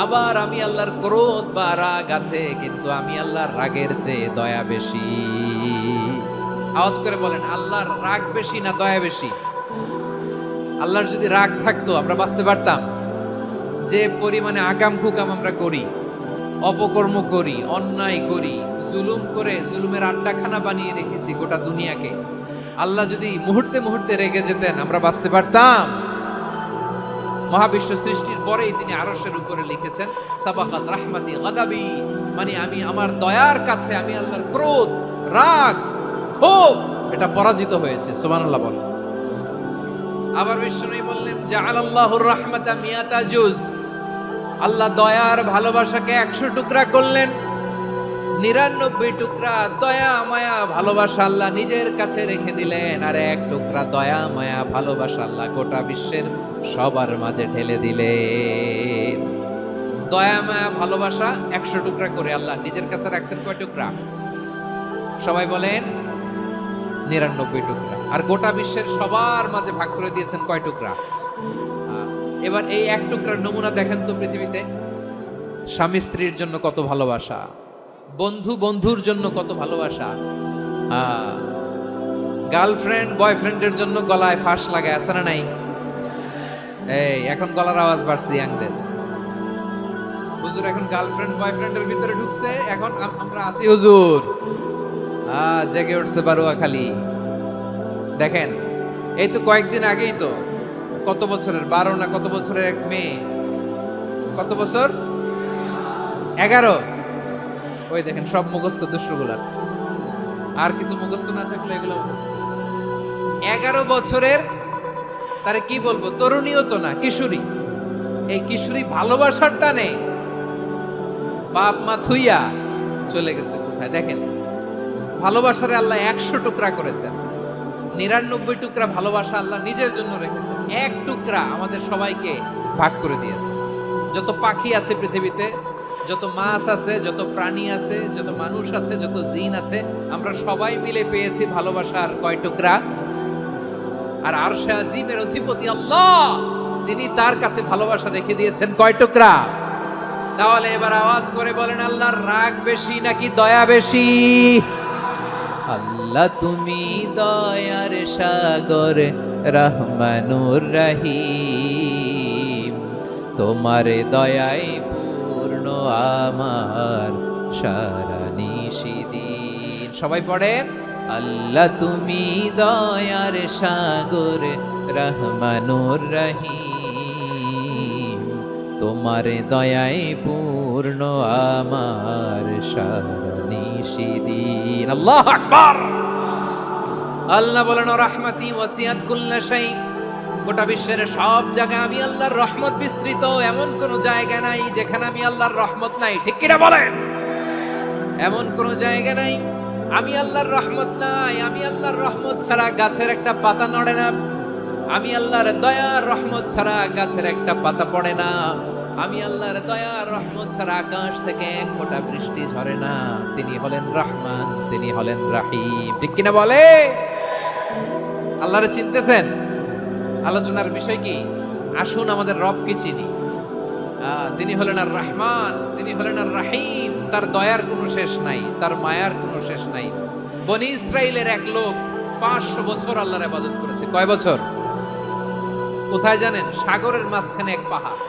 আবার আমি আল্লাহর ক্রোধ বা রাগ আছে, কিন্তু আমি আল্লাহর রাগের চেয়ে দয়া বেশি। আওয়াজ করে বলেন, আল্লাহর রাগ বেশি না দয়া বেশি? আল্লাহর যদি রাগ থাকতো আমরা বাঁচতে পারতাম? যে পরিমাণে আকাম কুকাম আমরা করি, অপকর্ম করি, অন্যায় করি, জুলুম করে জুলুমের আড্ডাখানা বানিয়ে রেখেছি গোটা দুনিয়াকে, আল্লাহ যদি মুহূর্তে মুহূর্তে রেগে যেতেন আমরা বাঁচতে পারতাম? মহাবিশ্ব সৃষ্টির পরেই তিনি আরশের উপরে লিখেছেন সাবাকাত রাহমাতি গাদাবি, মানে আমি আমার দয়ার কাছে আমি আল্লাহর ক্রোধ, রাগ, ক্ষোভ এটা পরাজিত হয়েছে। সুবহানাল্লাহ বলেন। আবার বিষ্ণু বললেন জাআলাল্লাহুর রাহমাতা মিয়াতা জুজ, আল্লাহ দয়ার ভালোবাসাকে 100 টুকরা করলেন। 99 টুকরা দয়া মায়া ভালোবাসা আল্লাহ নিজের কাছে রেখে দিলেন, আর 1 টুকরা দয়া মায়া ভালোবাসা আল্লাহ গোটা বিশ্বের সবার মাঝে ঢেলে দিলেন। দয়া মায়া ভালোবাসা 100 টুকরা করে আল্লাহ নিজের কাছে রাখছেন। কয় টুকরা? সবাই বলেন 99 টুকরা। আর গোটা বিশ্বের সবার মাঝে ভাগ করে দিয়েছেন কয় টুকরা? এবার এই 1 টুকরার নমুনা দেখেন তো পৃথিবীতে। স্বামী স্ত্রীর জন্য কত ভালোবাসা, বন্ধু বন্ধুর জন্য কত ভালোবাসা, গার্লফ্রেন্ড বয়ফ্রেন্ডের জন্য গলায় ফাঁস লাগায়, আছে না নাই? এই এখন গলার আওয়াজ বাড়ছে ইয়াংদের। হুজুর এখন গার্লফ্রেন্ড বয়ফ্রেন্ডের ভিতরে ঢুকছে, এখন আমরা আছি হুজুর। জেগে উঠছে বারোয়াখালী। দেখেন এই তো কয়েকদিন আগেই তো, কত বছরের 12 না কত বছরের এক মেয়ে, কত বছর? 11। ওই দেখেন সব মুখস্থ দুষ্টগুলার, আর কিছু মুখস্থ না থাকলে এগুলো মুখস্থ। 11 বছরের, তারে কি বলবো, তরুণীও তো না, কিশোরী। এই কিশোরী ভালোবাসার টানে বাপ মা থুইয়া চলে গেছে কোথায়? দেখেন ভালোবাসারে আল্লাহ 100 টুকরা করেছেন, 99 টুকরা ভালোবাসা আল্লাহ নিজের জন্য রেখেছেন, 1 টুকরা আমাদের সবাইকে ভাগ করে দিয়েছে। যত পাখি আছে পৃথিবীতে, যত মাছ আছে, যত প্রাণী আছে, যত মানুষ আছে, যত জিন আছে, আমরা সবাই মিলে পেয়েছি ভালোবাসার কয় টুকরা? আর আরশে আজিমের অধিপতি আল্লাহ, তিনি তার কাছে ভালোবাসা রেখে দিয়েছেন কয় টুকরা? তাহলে এবার আওয়াজ করে বলেন, আল্লাহর রাগ বেশি নাকি দয়া বেশি? আল্লাহ তুমি দয়ার সাগর রহমানুর রহিম, তোমার দয়ায় পূর্ণ আমার সারা নিশিদিন। সবাই পড়েন, আল্লাহ তুমি দয়ার সাগর রহমানুর রহিম, তোমার দয়ায় পূর্ণ আমার সারা নিশিদিন। আল্লাহু আকবার। আল্লাহ বলেন রাহমাতি ওয়াসিআত কুল্লা শাই, গোটা বিশ্বের সব জায়গায় আমি আল্লাহর রহমত বিস্তৃত, এমন কোন জায়গা নাই যেখানে আমি আল্লাহর রহমত নাই। ঠিক কিনা বলেন? এমন কোন জায়গা নাই আমি আল্লাহর রহমত নাই। আমি আল্লাহর রহমত ছাড়া গাছের একটা পাতা নড়ে না, আমি আল্লাহর দয়ার রহমত ছাড়া গাছের একটা পাতা পড়ে না, আমি আল্লাহর দয়ার রহমত ছাড়া আকাশ থেকে এক ফোঁটা বৃষ্টি ঝরে না। তিনি হলেন রহমান, তিনি হলেন রাহিম। ঠিক কিনা বলে? আল্লাহরে চিনতেছেন? আলোচনার বিষয় কি? আসুন আমাদের রবকে চিনি। তিনি হলেন আর রহমান, তিনি হলেন আর রাহিম। তার দয়ার কোনো শেষ নাই, তার মায়ার কোনো শেষ নাই। বনি ইসরাইলের এক লোক 500 বছর আল্লাহর ইবাদত করেছে। কয় বছর? কোথায় জানেন? সাগরের মাঝখানে এক পাহাড়,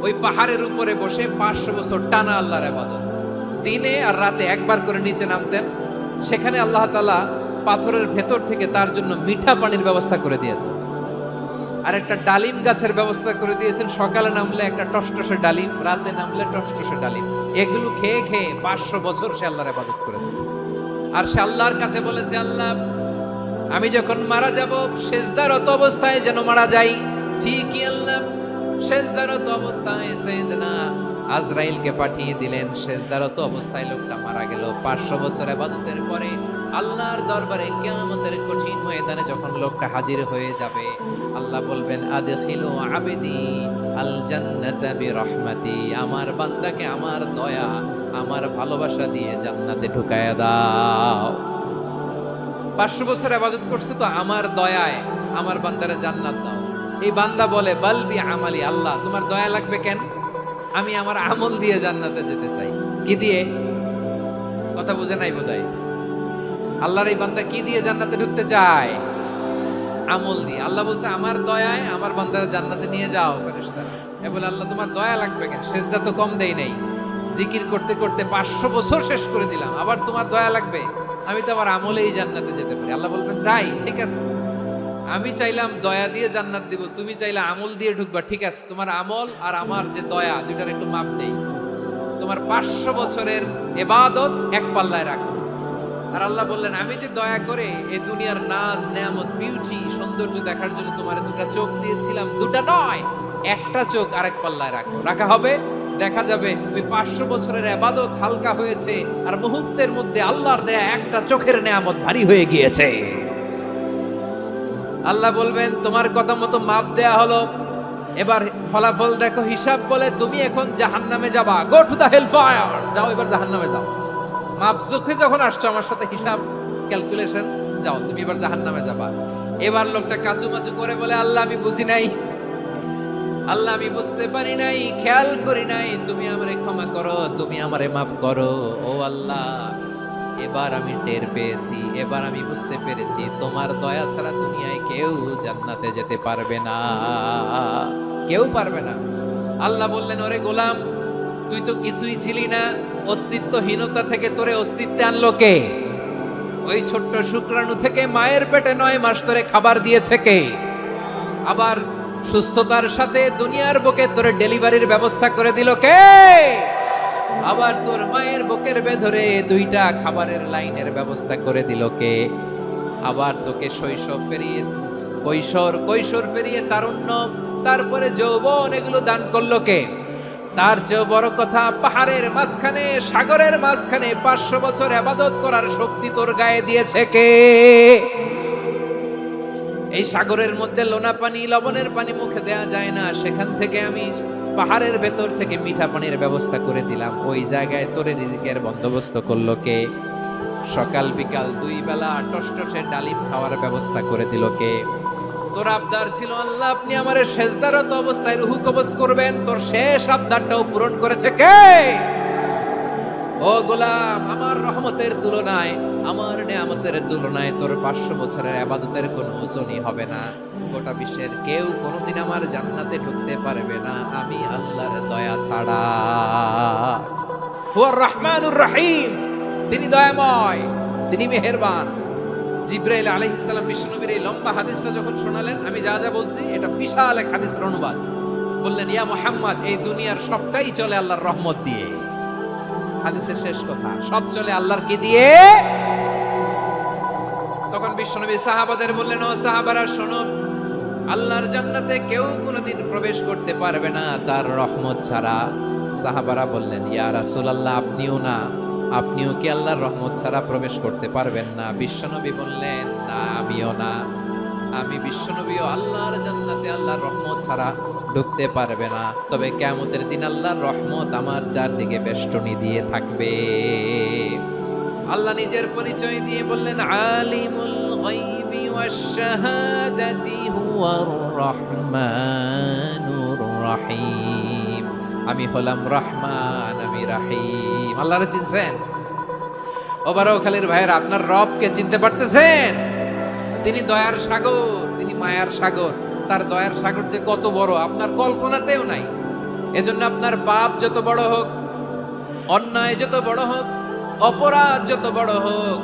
ওই পাহাড়ের উপরে বসে 500 বছর টানা আল্লাহর ইবাদত। দিনে আর রাতে একবার করে নিচে নামতেন। সেখানে আল্লাহ তাআলা পাথরের ভেতর থেকে তার জন্য মিঠা পানির ব্যবস্থা করে দিয়েছে, আর একটা ডালিম গাছের ব্যবস্থা করে দিয়েছেন। সকালে নামলে একটা টসটসে ডালিম, রাতে নামলে টসটসে ডালিম। এগুলো খেয়ে খেয়ে 500 বছর সে আল্লাহর ইবাদত করেছে। আর সে আল্লাহর কাছে বলেছে, আল্লাহ আমি যখন মারা যাব সেজদারত অবস্থায় যেন মারা যাই। ঠিকই আল্লাহ সেজদারত অবস্থায় সাইয়েদনা আজরাইলকে পাঠিয়ে দিলেন। সেজদারত অবস্থায় লোকটা মারা গেল। 500 বছর ইবাদতের পরে আল্লাহর দরবারে কিয়ামতের কঠিন ময়দানে যখন লোকটা হাজির হয়ে যাবে, আল্লাহ বলবেন, আদখিলু আবদি আল জান্নাতা বিরহমাতি, আমার বান্দাকে আমার দয়া, আমার ভালোবাসা দিয়ে জান্নাতে ঢুকায়া দাও। 500 বছর ইবাদত করছে তো আমার দয়ায় আমার বান্দারে জান্নাত দাও। এই বান্দা বলে, বালবি আমালি, আল্লাহ তোমার দয়া লাগবে কেন? আমি আমার আমল দিয়ে জান্নাতে যেতে চাই। কি দিয়ে? কথা বুঝে নাই বোধহয়। আল্লাহর এই বান্দা কি দিয়ে জান্নাতে ঢুকতে চায়? আমল দিয়ে। আল্লাহ বলছে, আমার দয়ায় আমার বান্দারে জান্নাতে নিয়ে যাও। ফেরেশতারা এ বলে, আল্লাহ তোমার দয়া লাগবে কেন? সেজদা তো কম দেই নাই, জিকির করতে করতে 500 বছর শেষ করে দিলাম, আবার তোমার দয়া লাগবে? আমি তো আমার আমলেই জান্নাতে যেতে পারি। আল্লাহ বলবেন, তাই ঠিক আছে, আমি চাইলাম দয়া দিয়ে জান্নাত দিব, তুমি চাইলে আমল দিয়ে ঢুকবা, ঠিক আছে, তোমার আমল আর আমার যে দয়া দুটার একটু মাপ দেই। তোমার 500 বছরের ইবাদত এক পাল্লায় রাখো। আর আল্লাহ বললেন, আমি যে দয়া করে এই দুনিয়ার নাজ নেয়ামত বিউটি সৌন্দর্য দেখার জন্য তোমার দুটা চোখ দিয়েছিলাম, দুটা নয় একটা চোখ আরেক পাল্লায় রাখো। রাখা হবে, দেখা যাবে ওই 500 বছরের ইবাদত হালকা হয়েছে, আর মুহূর্তের মধ্যে আল্লাহর দেয়া একটা চোখের নেয়ামত ভারী হয়ে গিয়েছে। আল্লাহ বলবেন, তোমার কথা মতো মাপ দেয়া হলো, এবার ফলাফল দেখো। হিসাব বলে, তুমি এখন জাহান্নামে যাবা, go to the hell fire, যাও এবার জাহান্নামে যাও। মাপ চোখে যখন আসছো আমার সাথে হিসাব ক্যালকুলেশন, যাও তুমি এবার জাহান্নামে যাবা। এবার লোকটা কাচুমাচু করে বলে, আল্লাহ আমি বুঝি নাই, আল্লাহ আমি বুঝতে পারি নাই, খেয়াল করি নাই, তুমি আমারে ক্ষমা করো, তুমি আমারে মাফ করো। ও আল্লাহ, এবার আমি টের পেয়েছি, এবার আমি বুঝতে পেরেছি, তোমার দয়া ছাড়া দুনিয়ায় কেউ জান্নাতে যেতে পারবে না, কেউ পারবে না। আল্লাহ বললেন, ওরে গোলাম, তুই তো কিছুই ছিলি না, অস্তিত্বহীনতা থেকে তোরে অস্তিত্বে আনলো কে? ওই ছোট্ট শুক্রাণু থেকে মায়ের পেটে 9 মাস ধরে খাবার দিয়েছে কে? আবার সুস্থতার সাথে দুনিয়ার বুকে তোরে ডেলিভারির ব্যবস্থা করে দিল কে? আবার তোর মায়ের বুকের ভেতরে 2টা খাবারের লাইনের ব্যবস্থা করে দিল কে? আবার তোকে শৈশব পেরিয়ে কৈশোর পেরিয়ে তারুণ্য, তারপরে যৌবন, এগুলো দান করলো কে? তার চেয়ে বড় কথা, পাহাড়ের মাঝখানে সাগরের মাঝখানে 500 বছর ইবাদত করার শক্তি তোর গায়ে দিয়েছে কে? এই সাগরের মধ্যে লোনা পানি, লবণের পানি মুখে দেয়া যায় না, সেখান থেকে আমি পাহাড়ের ভেতর থেকে মিঠা পানির ব্যবস্থা করে দিলাম। ওই জায়গায় তোরে রিজিকের বন্দোবস্ত করলো কে? সকাল বিকাল 2 বেলা টসটসে ডালিম খাওয়ার ব্যবস্থা করে দিল কে? তোর আবদার ছিল, আল্লাহ আপনি আমারে সেজদারত অবস্থায় রুহু কবজ করবেন, তোর শেষ আবদারটাও পূরণ করেছে কে? ও গোলাম, আমার রহমতের তুলনায়, আমার নেয়ামতের তুলনায় তোর 500 বছরের ইবাদতের কোনো ওজনই হবে না। গোটা বিশ্বের কেউ কোনোদিন আমার জান্নাতে ঢুকতে পারবে না আমি আল্লাহর দয়া ছাড়া। হুয়ার রহমানুর রহিম, তিনি দয়াময়, তিনি মেহেরবান। জিবরাইল আলাইহিস সালাম বিশ্বনবীর এই লম্বা হাদিসটা যখন শোনালেন, আমি যা যা বলছি এটা বিশাল এক হাদিসের অনুবাদ। বললেন, ইয়া মুহাম্মদ, এই দুনিয়ার সবটাই চলে আল্লাহর রহমত দিয়ে। হাদিসের শেষ কথা, সব চলে আল্লাহর কি দিয়ে? তখন বিশ্বনবী সাহাবাদের বললেন, ও সাহাবারা শোনো, আল্লাহর জান্নাতে কেউ কোনোদিন প্রবেশ করতে পারবে না তার রহমত ছাড়া। সাহাবারা বললেন, ইয়া রাসূলুল্লাহ, আপনিও না, আপনিও কি আল্লাহর রহমত ছাড়া প্রবেশ করতে পারবেন না? বিশ্বনবী বললেন, না আমিও না, আমি বিশ্বনবীও আল্লাহর জান্নাতে আল্লাহর রহমত ছাড়া ঢুকতে পারবে না। তবে কিয়ামতের দিন আল্লাহর রহমত আমার চারদিকে বেষ্টনী দিয়ে থাকবে। আল্লাহ নিজের পরিচয় দিয়ে বললেন, আলিমুল গায়বি ওয়াশ শাহাদাতি হুয়ার রহমানুর রহিম। আমি হলাম রহমান, আমি রাহিম। আল্লাহরে চিনছেন? ও বারোখালীর ভাইয়ের, আপনার রবকে চিনতে পারতেছেন? তিনি দয়ার সাগর, তিনি মায়ার সাগর। তার দয়ার সাগর যে কত বড় আপনার কল্পনাতেও নাই। এজন্য আপনার পাপ যত বড় হোক, অন্যায় যত বড় হোক, অপরাধ যত বড় হোক,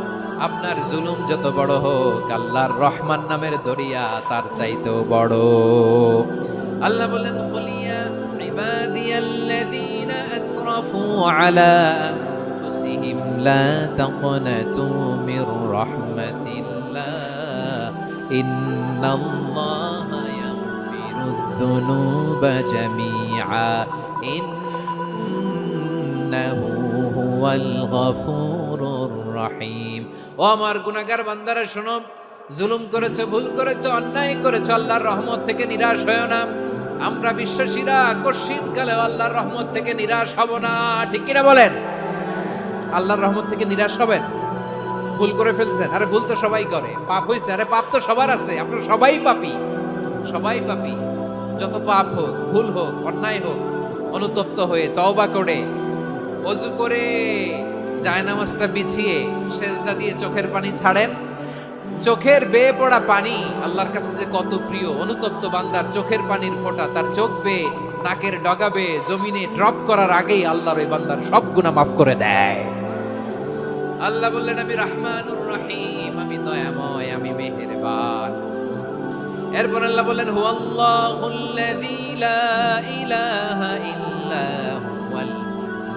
আপনার জুলুম যত বড় হোক, আল্লাহর রহমান নামের দরিয়া তার চাইতেও বড়। আল্লাহ বলেন, খুলিয়া ইবাদিয়াল্লাযীনা আসরাফু আলা আনফুসিহিম লা তাকনাতু মির রাহমাতিল্লাহ ইন্নাল্লাহা ইয়াগফিরুয যুনুবা জামিআ ইন্নাহু হুয়াল গফুরুর রহিম। ও আমার গুনাহগার বান্দারা শোনো, জুলুম করেছো, ভুল করেছো, অন্যায় করেছো, আল্লাহর রহমত থেকে নিরাশ হয়ো না। আমরা বিশ্বাসীরা কশিন কালে আল্লাহর রহমত থেকে নিরাশ হব না, ঠিক কিনা বলেন? আল্লাহর রহমত থেকে নিরাশ হবেন? ভুল করে ফেলছেন, আরে ভুল তো সবাই করে। পাপ হয়েছে, আরে পাপ তো সবার আছে, আপনারা সবাই পাপী, সবাই পাপী। যত পাপ হোক, ভুল হোক, অন্যায় হোক, অনুতপ্ত হয়ে তওবা করে, ওযু করে, জায়নামাজটা বিছিয়ে সেজদা দিয়ে চোখের পানি ছাড়েন। চোখের বেয়ে পড়া পানি আল্লাহর কাছে যে কত প্রিয়। অনুতপ্ত বান্দার চোখের পানির ফোঁটা তার চোখ বেয়ে, নাকের ডগা বেয়ে জমিনে ড্রপ করার আগেই আল্লাহর ওই বান্দার সব গুনাহ মাফ করে দেয়। আল্লাহ বললেন, আমি রহমানুর রহিম, আমি দয়াময়, আমি মেহেরবান। এরপর আল্লাহ বললেন, হুয়াল্লাহুল্লাযী লা ইলাহা ইল্লা হুয়াল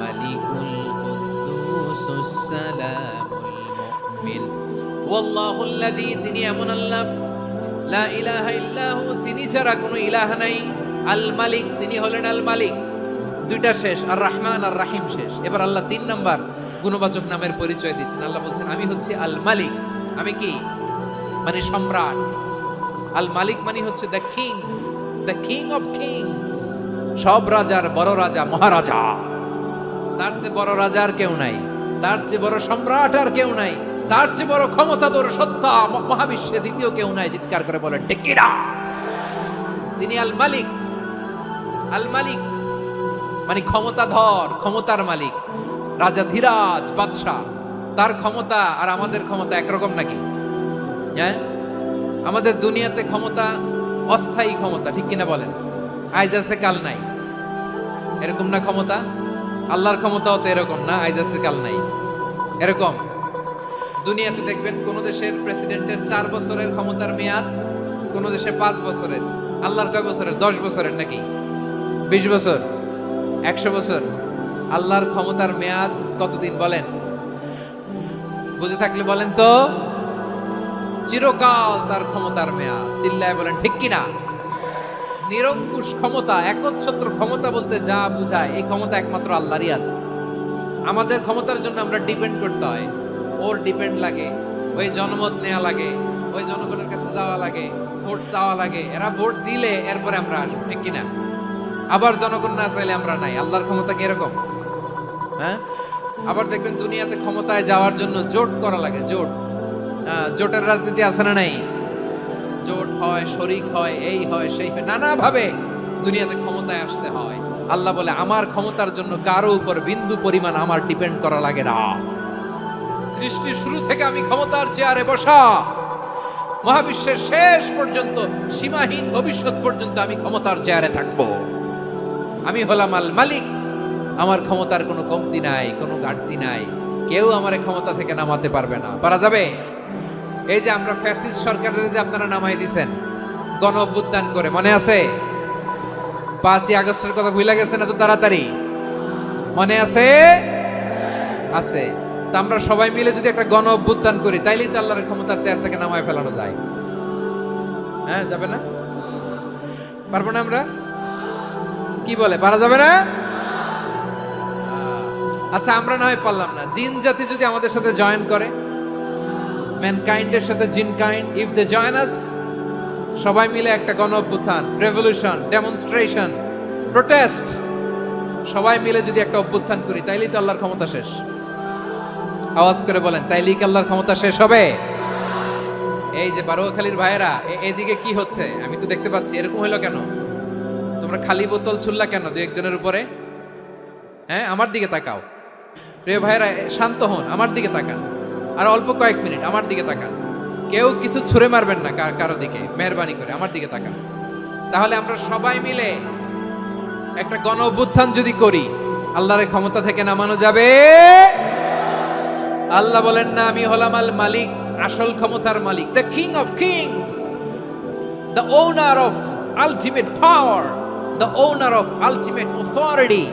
মালিকুল কুদ্দুসুস সালামুল মুমিন। ওয়াল্লাহুল্লাযী, তিনি এমন আল্লাহ, লা ইলাহা ইল্লাহু, তিনি ছাড়া কোনো ইলাহ নাই। আল মালিক, তিনি হলেন আল মালিক। দুইটা শেষ, আর রহমান আর রাহিম শেষ। এবার আল্লাহ 3 নাম্বার গুণবাচক নামের পরিচয় দিচ্ছেন। আল্লাহ বলছেন, আমি হচ্ছি আল মালিক। আমি কি? মানে সম্রাট। আল মালিক মানে হচ্ছে দ্য কিং অফ কিংস। সব রাজার বড় রাজা, মহারাজা। তার চেয়ে বড় রাজা আর কেউ নাই, তার চেয়ে বড় সম্রাট আর কেউ নাই, তার চেয়ে বড় ক্ষমতাধর সত্তা মহাবিশ্বে দ্বিতীয় কেউ নাই। চিৎকার করে বলেন, ঠিক কিনা? তিনি আল মালিক। আল মালিক মানে ক্ষমতাধর, ক্ষমতার মালিক, রাজা ধীরাজ বাদশাহ। তার ক্ষমতা আর আমাদের ক্ষমতা একরকম নাকি? হ্যাঁ, আমাদের দুনিয়াতে ক্ষমতা অস্থায়ী ক্ষমতা, ঠিক কিনা বলেন? আইজ আছে কাল নাই, এরকম না ক্ষমতা? আল্লাহর ক্ষমতাও তো এরকম না, আইজ আছে কাল নাই এরকম। দুনিয়াতে দেখবেন কোন দেশের প্রেসিডেন্টের 4 বছরের ক্ষমতার মেয়াদ, কোন দেশে 5 বছরের। আল্লাহর কয় বছরের? 10 বছরের নাকি 20 বছর, 100 বছর। আল্লাহর ক্ষমতার মেয়াদ কতদিন বলেন? বুঝে থাকলে বলেন তো। চিরকাল তার ক্ষমতার মেয়াদ। চিল্লায় বলেন, ঠিক কিনা? নিরঙ্কুশ ক্ষমতা, একচ্ছত্র ক্ষমতা বলতে যা বুঝায়, এই ক্ষমতা একমাত্র আল্লাহরই আছে। আমাদের ক্ষমতার জন্য আমরা ডিপেন্ড করতে হয়, ওর ডিপেন্ড লাগে, ওই জনমত নেওয়া লাগে, ওই জনগণের কাছে যাওয়া লাগে, ভোট চাওয়া লাগে। এরা ভোট দিলে এরপরে আমরা আসবো, ঠিক কিনা? আবার জনগণ না চাইলে আমরা নাই। আল্লাহর ক্ষমতা কি এরকম? হ্যাঁ। আবার দেখবেন দুনিয়াতে ক্ষমতায় যাওয়ার জন্য জোট করা লাগে, জোট। জোটের রাজনীতি আছে না নাই? জোট হয়, শরিক হয়, এই হয়, সেই হয়, নানা ভাবে দুনিয়াতে ক্ষমতায় আসতে হয়। আল্লাহ বলে, আমার ক্ষমতার জন্য কারো উপর বিন্দু পরিমাণ আমার ডিপেন্ড করা লাগে না। সৃষ্টি শুরু থেকে আমি ক্ষমতার চেয়ারে বসা, মহাবিশ্বের শেষ পর্যন্ত, সীমাহীন ভবিষ্যৎ পর্যন্ত আমি ক্ষমতার চেয়ারে থাকব। আমি হলাম আল মালিক। আমার ক্ষমতার কোনো কমতি নাই, কোনো ঘাটতি নাই। কেউ আমার ক্ষমতা থেকে নামাতে পারবে না। পারা যাবে? এই যে আমরা ফ্যাসিস্ট সরকারের যে আপনারা নামাই দিছেন গণ অভ্যুত্থান করে, মনে আছে? 5ই আগস্টের কথা ভুলে গেছেন এত তাড়াতাড়ি? মনে আছে? আছে। তা আমরা সবাই মিলে যদি একটা গণ অভ্যুত্থান করি, তাইলেই তো আল্লাহর ক্ষমতার চেয়ার থেকে নামায় ফেলানো যায়। হ্যাঁ, যাবে না? পারবো না আমরা? কি বলে, পারা যাবে না? আচ্ছা, আমরা না হয় পারলাম না, জিন জাতি যদি আমাদের সাথে জয়েন করে, ম্যানকাইন্ডের সাথে জিনকাইন্ড, ইফ দে জয়েন আস, সবাই মিলে একটা গণ অভ্যুত্থান, রেভলিউশন, ডেমনস্ট্রেশন, প্রোটেস্ট, সবাই মিলে যদি একটা অভ্যুত্থান করি, তাইলেই তো আল্লাহর ক্ষমতা শেষ। আওয়াজ করে বলেন, তাইলেই কি আল্লাহর ক্ষমতা শেষ হবে? এই যে বারোয়াখালীর ভাইয়েরা, এদিকে কি হচ্ছে আমি তো দেখতে পাচ্ছি। এরকম হলো কেন? তোমরা খালি বোতল ছুড়লা কেন 2-1 জনের উপরে? হ্যাঁ, আমার দিকে তাকাও। প্রিয় ভাইরা, শান্ত হন, আমার দিকে তাকান। আর অল্প কয়েক মিনিট আমার দিকে তাকান। কেউ কিছু ছুঁড়ে মারবেন না কারো দিকে, মেহরবানি করে আমার দিকে তাকান। তাহলে আমরা সবাই মিলে একটা গণ অভ্যুত্থান যদি করি, আল্লাহর ক্ষমতা থেকে নামানো যাবে। আল্লাহ বলেন না, আমি হলাম আল মালিক, আসল ক্ষমতার মালিক, the king of kings, the owner of ultimate power, the owner of ultimate authority,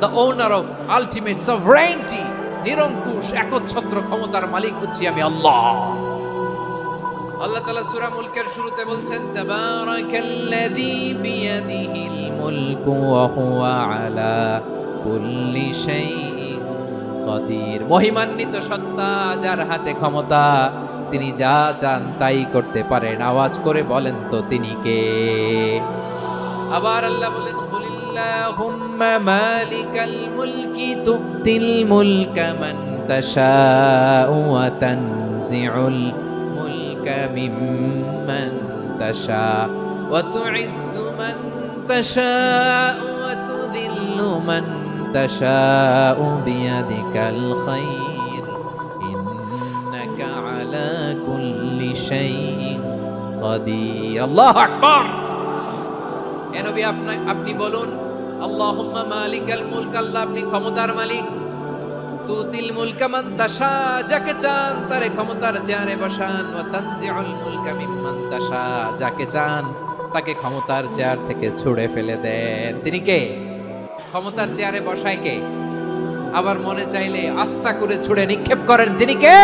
the owner of ultimate sovereignty. নিরঙ্কুশ একচ্ছত্র ক্ষমতার মালিক হচ্ছি আমি আল্লাহ। আল্লাহ তাআলা সূরা মুলকের শুরুতে বলছেন, তাবারাকাল্লাযী বিয়াদিহিল মুলকু ওয়া হুয়া আলা কুল্লি শাইইন কাদির। মহিমান্বিত সত্তা, যার হাতে ক্ষমতা, তিনি যা চান তাই করতে পারেন। আওয়াজ করে বলেন তো তিনি কে? আবার আল্লাহ বলেন, কুলিল্লাহুম্মা মালিকাল মুলকি তুতিল মুলকা মান তাশাউ ওয়া তানজিউল মুলকা মিম্মান তাশাউ ওয়া তুইজ্জু মান তাশাউ ওয়া তুযিল্লু মান তাশাউ বিয়াদিকাল খায়র ইন্নাকা আলা কুল্লি শাইইন কাদির। আল্লাহু আকবার। এ নবী, আপনি বলুন, আল্লাহুম্মা মালিকাল মুলক, আল্লাহ আপনি ক্ষমতার মালিক। তুতিল মুলকা মান তাশা, যাকে চান তারে ক্ষমতার চেয়ারে বসান। ওয়া তানজিউল মুলকা মিম্মান তাশা, যাকে চান তাকে ক্ষমতার চেয়ার থেকে ছুঁড়ে ফেলে দেন। তিনি কে? ক্ষমতার চেয়ারে বসায় কে? আবার মনে চাইলে আস্তা করে ছুঁড়ে নিক্ষেপ করেন, তিনি কে?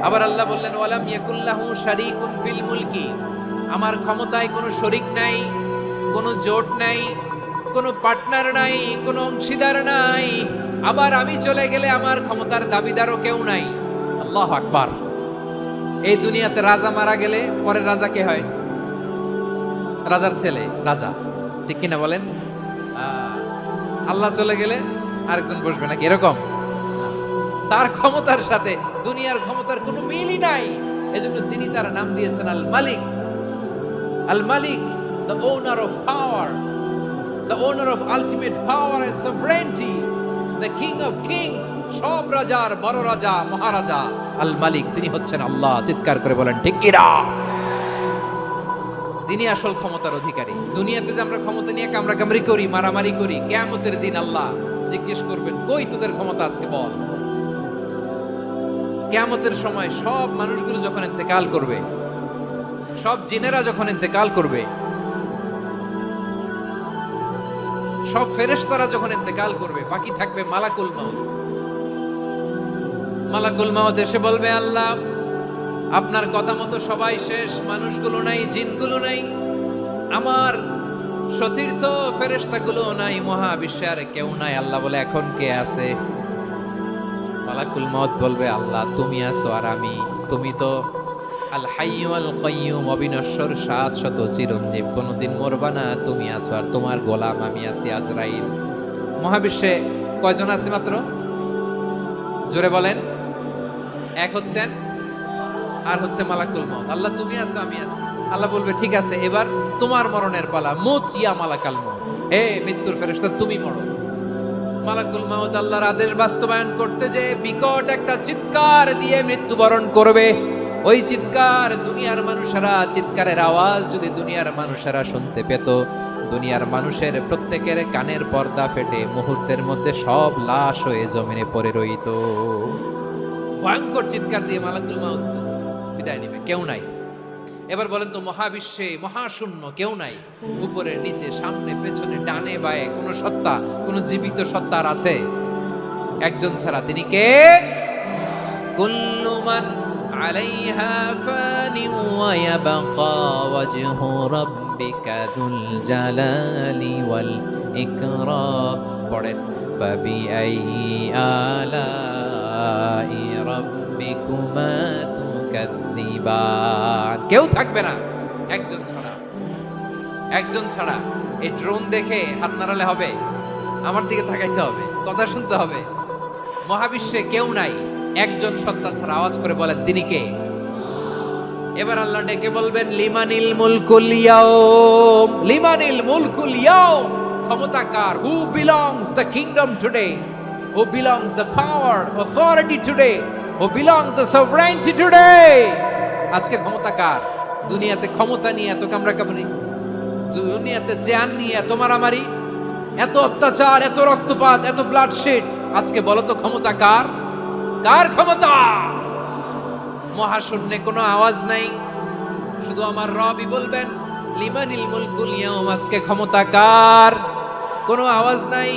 আবার আল্লাহ বললেন, ওয়ালাম ইয়াকুল্লাহু শারীকুন ফিল মুলকি, আমার ক্ষমতায় কোনো শরীক নাই, কোনো জোট নাই, কোনো পার্টনার নাই, কোনো অংশীদার নাই। আবার আমি চলে গেলে আমার ক্ষমতার দাবিদারও কেউ নাই। আল্লাহু আকবার। এই দুনিয়াতে রাজা মারা গেলে পরের রাজা কে হয়? রাজার ছেলে রাজা, ঠিক কিনা বলেন? আল্লাহ চলে গেলে আরেকজন বসবে নাকি এরকম? তার ক্ষমতার সাথে দুনিয়ার ক্ষমতার কোনো মিলই নাই। এজন্য তিনি তার নাম দিয়েছেন আল মালিক। আল মালিক, the owner of power, the owner of ultimate power and sovereignty, the king of kings, সব রাজার বড় রাজা, মহারাজা আল মালিক, তিনি হচ্ছেন আল্লাহ। চিৎকার করে বলেন ঠিক কিনা? তিনি আসল ক্ষমতার অধিকারী। দুনিয়াতে যে আমরা ক্ষমতা নিয়ে কামড়াকামড়ি করি, মারামারি করি, কিয়ামতের দিন আল্লাহ জিজ্ঞেস করবেন, কই তোদের ক্ষমতা আজকে বল। কিয়ামতের সময় সব মানুষগুলো যখন ইন্তেকাল করবে, সব জিনেরা যখন ইন্তেকাল করবে, সব ফেরেশতারা যখন ইন্তেকাল করবে, বাকি থাকবে মালাকুল মাউত। মালাকুল মাউত এসে বলবে, আল্লাহ আপনার কথা মতো সবাই শেষ, মানুষগুলো নাই, জিনগুলো নাই, আমার সতীর্থ ফেরেশতাগুলো নাই, মহাবিশ্বে আর কেউ নাই। আল্লাহ বলে, এখন কে আছে? মালাকুল মাউত বলবে, আল্লাহ তুমি আছো আর আমি। তুমি তো আল হাইয়্যু আল কাইয়্যুম, অবিনশ্বর, শাশ্বত, চিরঞ্জীব, কোনদিন মরবা না। তুমি আছো আর তোমার গোলাম আমি আছি আজরাইল। মহাবিশ্বে কয়জন আছে মাত্র? জোরে বলেন। এক হচ্ছেন, আর হচ্ছে মালাকুল মাউত। আল্লাহ তুমি আছো আমি আছি। আল্লাহ বলবে, ঠিক আছে, এবার তোমার মরণের পালা। মুত ইয়া মালাকাল মাউত, হে মৃত্যুর ফেরেশতা তুমি মরো। মালাকুল মাউত আল্লাহর আদেশ বাস্তবায়ন করতে যে বিকট একটা চিৎকার দিয়ে মৃত্যুবরণ করবে। ওই চিৎকার দুনিয়ার মানুষেরা, চিৎকারের আওয়াজ যদি দুনিয়ার মানুষেরা শুনতে পেত, দুনিয়ার মানুষের প্রত্যেকের কানের পর্দা ফেটে মুহূর্তের মধ্যে সব লাশ হয়ে জমিনে পড়ে রইত। ভয়ঙ্কর চিৎকার দিয়ে মালাকুল মাউত বিদায় নেবে, কেউ নাই। এবার বলেন তো, মহাবিশ্বে মহাশূন্য, কেউ নাই। উপরে নিচে, সামনে পেছনে, ডানে বায়ে কোন সত্তা, কোন জীবিত সত্তা আর আছে? একজন ছাড়া, তিনি কে? কুল্লু মান আলাইহা ফানি ওয়া ইয়াবকা ওয়াজহু রাব্বিকা যুল জালালি ওয়াল ইকরাম। পড়েন, ফাবিআইয়ি আলাই রাব্বিকুমা তুকাজ্জিবান। কেউ থাকবে না একজন ছাড়া, একজন ছাড়া। এই ড্রোন দেখে হাত নাড়ালে হবে? আমার দিকে তাকাইতে হবে, কথা শুনতে হবে। মহাবিশ্বে কেউ নাই একজন সত্তা ছাড়া। আওয়াজ করে বলেন, তিনি কে? এবার আল্লাহ ডেকে বলবেন, লিমানিল মুলকুল ইয়াউম, লিমানিল মুলকুল ইয়াউম, ক্ষমতা কার? Who belongs the kingdom today? Who belongs the power authority today? Who belongs the sovereignty today? আজকে ক্ষমতা কার? দুনিয়াতে ক্ষমতা নিয়ে এত কামড়াকামড়ি, দুনিয়াতে জ্ঞান নিয়ে এত মারামারি, এত অত্যাচার, এত রক্তপাত, এত ব্লাডশেড, আজকে বলো তো ক্ষমতা কার? কার ক্ষমতা? মহাশূন্যে কোনো আওয়াজ নাই, শুধু আমার রবই বলবেন লিমানিল মুলকুল ইয়াউম, আজকে ক্ষমতা কার? কোনো আওয়াজ নাই,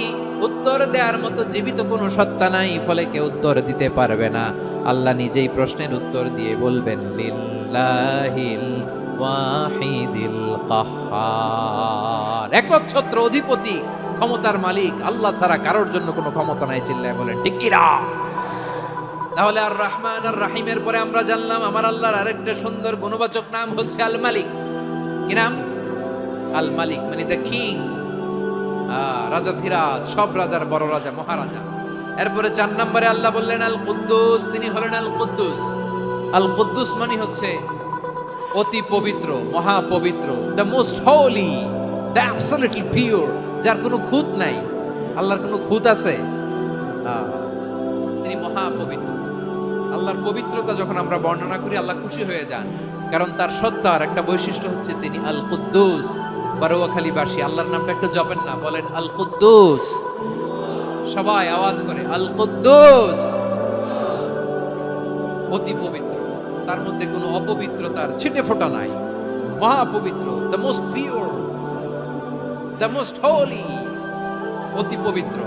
উত্তর দেওয়ার মতো জীবিত কোনো সত্তা নাই, ফলে কেউ উত্তর দিতে পারবে না। আল্লাহ নিজেই প্রশ্নের উত্তর দিয়ে বলবেন লিল্লাহিল ওয়াহিদিল কাহ্হার, একচ্ছত্র অধিপতি, ক্ষমতার মালিক আল্লাহ ছাড়া কারোর জন্য কোনো ক্ষমতা নাই। চিল্লায় বলেন ঠিক কি না? তাহলে আর রহমান আর রাহিমের পরে আমরা জানলাম আমার আল্লাহর আরেকটা সুন্দর গুণবাচক নাম হচ্ছে আল মালিক। কি নাম? আল মালিক মানে দ্য কিং, রাজাধিরাজ, সব রাজার বড় রাজা, মহারাজা। এরপরে 4 নম্বরে আল্লাহ বললেন আল কুদ্দুস, তিনি হলেন আল কুদ্দুস। আল কুদ্দুস মানে হচ্ছে অতি পবিত্র, মহা পবিত্র, the most Holi, the absolutely pure, যার কোনো খুঁত নাই। আল্লাহর কোনো খুঁত আছে? তিনি মহা পবিত্র। আল্লাহর পবিত্রতা যখন আমরা বর্ণনা করি আল্লাহ খুশি হয়ে যান, কারণ তার সত্তার একটা বৈশিষ্ট্য হচ্ছে তিনি আল কুদ্দুস। বারোয়াখালীবাসী আল্লাহর নামটা একটু জপেন না, বলেন আল কুদ্দুস, সবাই আওয়াজ করে আল কুদ্দুস। অতি পবিত্র, তার মধ্যে কোনো অপবিত্রতার ছিটে ফোঁটা নাই, মহাপবিত্র, the most pure, the most holy, অতি পবিত্র।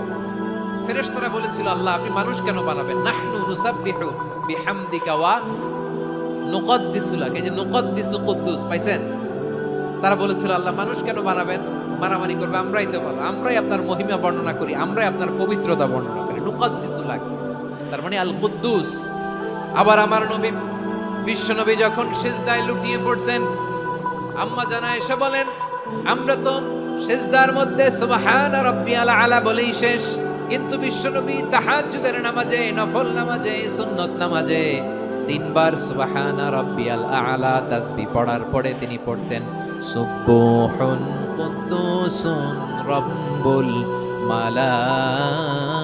ফেরেশতারা বলেছিল আল্লাহ আপনি মানুষ কেন বানাবেন? নাহনু নুসাব্বিহু বিহামদিকা ওয়া নুকদ্দিসু লাক, এই যে নুকদ্দিসু কুদ্দুস পাইছেন? তারা বলেছিল আল্লাহ মানুষ কেন বানাবেন? মারামারি করবে, আমরাই তো ভালো, আমরাই আপনার মহিমা বর্ণনা করি, আমরাই আপনার পবিত্রতা বর্ণনা করি। নুকদ্দিসু লাক তার মানে আল কুদ্দুস। আবার আমার নবী, বিশ্ব নবী যখন সিজদায় লুটিয়ে পড়তেন, আম্মা জানা এসে বলেন আমরা তো সিজদার মধ্যে সুবহানা রাব্বিয়াল আলা বলেই শেষ, কিন্তু বিশ্বনবী তাহাজ্জুদের নামাজে, নফল নামাজে, সুন্নত নামাজে 3 বার সুবহানা রাব্বিয়াল আলা তাসবিহ পড়ার পরে তিনি পড়তেন সুবহুন কুদ্দুসুন রাব্বুল মালাইকাতি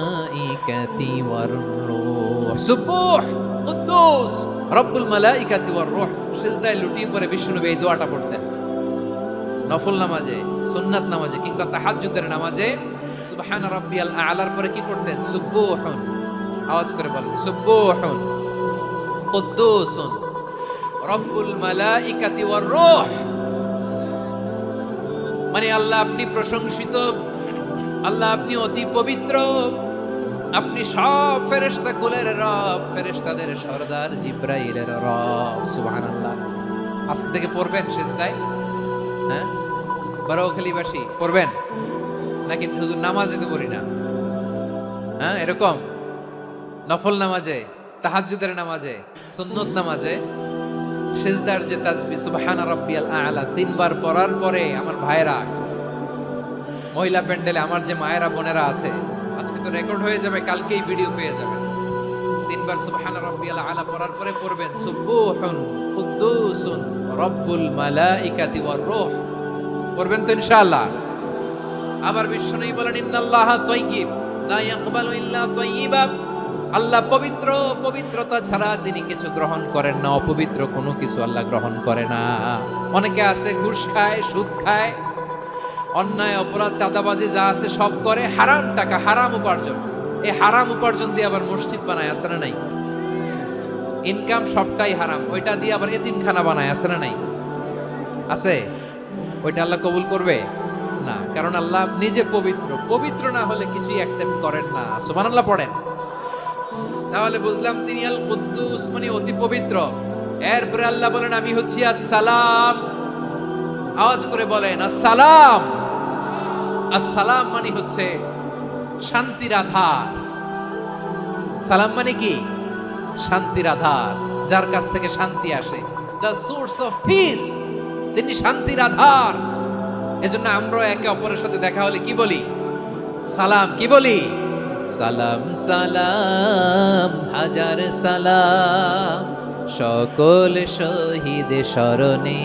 ওয়ার রূহ। সুবহ কুদ্দুস রব্বুল মালাইকাতি ওয়ার রূহ। সিজদায় লুটিয়ে পড়ে বিশ্বনবী এই দোয়াটা পড়তেন। নফল নামাজে, সুন্নাত নামাজে কিংবা তাহাজ্জুদের নামাজে সুবহানা রাব্বিয়াল আলার পরে কি পড়তেন? সুবহুন, আওয়াজ করে বলেন সুবহুন কুদ্দুসুন রব্বুল মালাইকাতি ওয়ার রূহ। মানে আল্লাহ আপনি প্রশংসিত, আল্লাহ আপনি অতি পবিত্র, আপনি সব ফেরেশতা কুলের রব, ফেরেশতাদের সরদার জিবরাইলের রব। সুবহানাল্লাহ। আজকে থেকে পড়বেন সিজদায়? হ্যাঁ, বারোখালীবাসী পড়বেন নাকি হুজুর নামাজে তো পড়ি না? হ্যাঁ, এরকম নফল নামাজে, তাহাজ্জুদের নামাজে, সুন্নত নামাজে সিজদার যে তাসবিহ সুবহানা রাব্বিয়াল আলা 3 বার পড়ার পরে আমার ভাইরা, মহিলা প্যান্ডেলে আমার যে মায়েরা বোনেরা আছে, আজকে তো রেকর্ড হয়ে যাবে, কালকেই ভিডিও পেয়ে যাবেন। 3 বার সুবহানা রাব্বিয়াল আলা পড়ার পরে পড়বেন সুবহুন কুদ্দুসুন রব্বুল মালাইকাতি ওয়ার রূহ। পড়বেন তো ইনশাআল্লাহ? আবার বিশ্বনবী বলেন ইন্নাল্লাহা তাইয়্যিব লা ইয়াকবালু ইল্লা তাইয়্যিবা, আল্লাহ পবিত্র, পবিত্রতা ছাড়া তিনি কিছু গ্রহণ করেন না, অপবিত্র কোনো কিছু আল্লাহ গ্রহণ করে না। অনেকে আছে ঘুষ খায়, সুদ খায়, অন্যায় অপরাধ চাঁদাবাজি যা আছে সব করে, হারাম টাকা, হারাম উপার্জন। এই হারাম উপার্জন দিয়ে আবার মসজিদ বানায়, আছে না নাই? ইনকাম সবটাই হারাম, ওইটা দিয়ে আবার এতিমখানা বানায়, আছে না নাই? আছে। ওইটা আল্লাহ কবুল করবে না, কারণ আল্লাহ নিজে পবিত্র, পবিত্র না হলে কিছুই অ্যাকসেপ্ট করেন না। সুবহানাল্লাহ পড়েন। তাহলে বুঝলাম তিনি আল কুদ্দুস মানে অতি পবিত্র। এরপরে আল্লাহ বলেন আমি হচ্ছি আসসালাম। আওয়াজ করে বলেন আসসালাম। আসসালাম মানে হচ্ছে শান্তির আধার। সালাম মানে কি? শান্তির আধার, যার কাছ থেকে শান্তি আসে, দ্য সোর্স অফ পিস। তিনি শান্তির আধার। এজন্য আমরা একে অপরের সাথে দেখা হলে কি বলি? সালাম। কি বলি? সালাম সালাম হাজার সালাম সকল শহীদ স্মরণে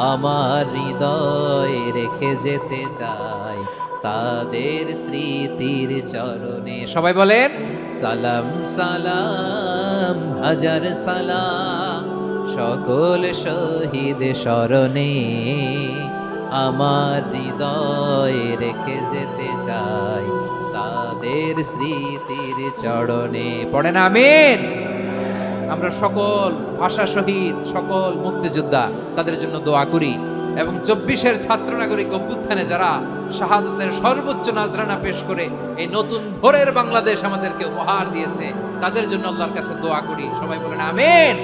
আমার হৃদয়ে রেখে যেতে চাই তাদের স্মৃতির চরণে। সবাই বলেন সালাম সালাম হাজার সালাম সকল শহীদ স্মরণে, আমার হৃদয়ে রেখে যেতে চাই তাদের স্মৃতির চরণে। পড়েন আমিন। আমরা সকল ভাষা শহীদ, সকল মুক্তিযোদ্ধা তাদের জন্য দোয়া করি, এবং 24-এর ছাত্র নাগরিক অভ্যুত্থানে যারা শাহাদাতের সর্বোচ্চ নাজরানা পেশ করে এই নতুন ভোরের বাংলাদেশ আমাদেরকে উপহার দিয়েছে, তাদের জন্য আল্লাহর কাছে দোয়া করি। সবাই বলেন আমিন।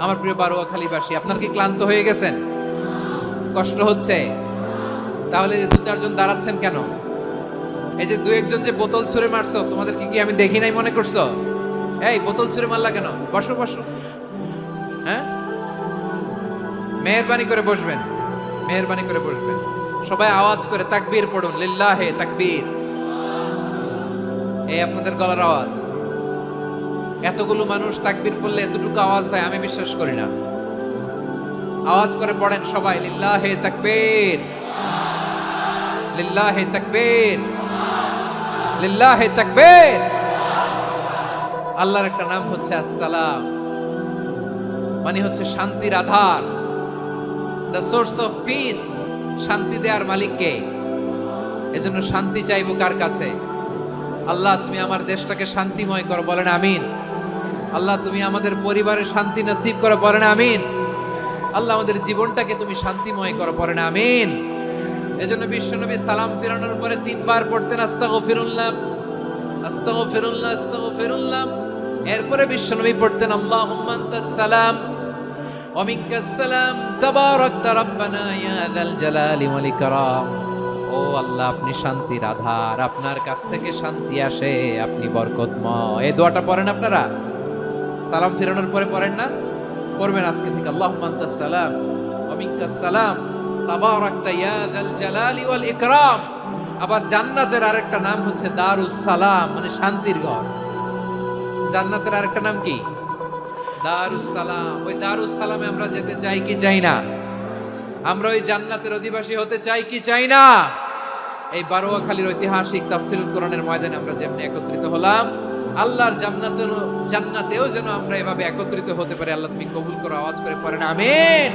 আমার প্রিয় বারোয়াখালীবাসী, আপনার কি ক্লান্ত হয়ে গেছেন? কষ্ট হচ্ছে? তাহলে 2-4 জন দাঁড়াচ্ছেন কেন? এই যে 2-1 জন যে বোতল ছুঁড়ে মারছো, তোমাদেরকে কি আমি দেখি নাই মনে করছো? এই বোতল ছুঁড়ে মারলা কেন? বসো বসো। হ্যাঁ, মেহেরবানি করে বসবেন, মেহেরবানি করে বসবেন। সবাই আওয়াজ করে তাকবীর পড়ুন, লিল্লাহে তাকবীর। এই আপনাদের গলার আওয়াজ। এতগুলো মানুষ তাকবীর পড়লে এতটুকু আওয়াজ হয় আমি বিশ্বাস করি না। আওয়াজ করে পড়েন সবাই, লিল্লাহে তাকবীর, লিল্লাহে তাকবীর, লিল্লাহে তাকবীর। আল্লাহর একটা নাম হচ্ছে আসসালাম, মানে হচ্ছে শান্তির আধার, দ্য সোর্স অফ পিস। শান্তি দেওয়ার মালিক কে? এজন্য শান্তি চাইবো কার কাছে? আল্লাহ তুমি আমার দেশটাকে শান্তিময় করো, বলেন আমিন। আল্লাহ তুমি আমাদের পরিবারে শান্তি নসিব করো, বলেন আমিন। আল্লাহ আমাদের জীবনটাকে তুমি শান্তিময় করো, বলেন আমিন। এজন্য বিশ্বনবী সালাম ফিরানোর পরে 3 বার পড়তেন আস্তাগফিরুল্লাহ, আস্তাগফিরুল্লাহ, আস্তাগফিরুল্লাহ। এরপরে বিশ্বনবী পড়তেন আল্লাহুম্মা আনতাস সালাম ওয়া মিনকাস সালাম তাবারাকতা রাব্বানা ইয়া যাল জালালি ওয়াল ইকরাম। ও আল্লাহ, আপনি শান্তির আধার, আপনার কাছ থেকে শান্তি আসে, আপনি বরকতময়। এই দোয়াটা পড়েন আপনারা? সালাম ফিরানোর পরে পড়েন না? পড়বেন আজকে থেকে, আল্লাহুম্মা আনতাস সালাম ওয়া মিনকাস সালাম তাবারাকতা ইয়া যাল জালালি ওয়াল ইকরাম। আবার জান্নাতের আরেকটা নাম হচ্ছে দারুস সালাম, মানে শান্তির ঘর। জান্নাতের আরেকটা নাম কি? দারুস সালাম। ওই দারুস সালামে আমরা যেতে চাই কি চাই না? আমরা ওই জান্নাতের অধিবাসী হতে চাই কি চাই না? এই বারোয়াখালীর ঐতিহাসিক তাফসীরুল কোরআনের ময়দানে আমরা যেমনি একত্রিত হলাম, আল্লাহর জান্নাতেও যেন আমরা এভাবে একত্রিত হতে পারি। আল্লাহ তুমি কবুল করো। আওয়াজ করে পড়েন আমিন।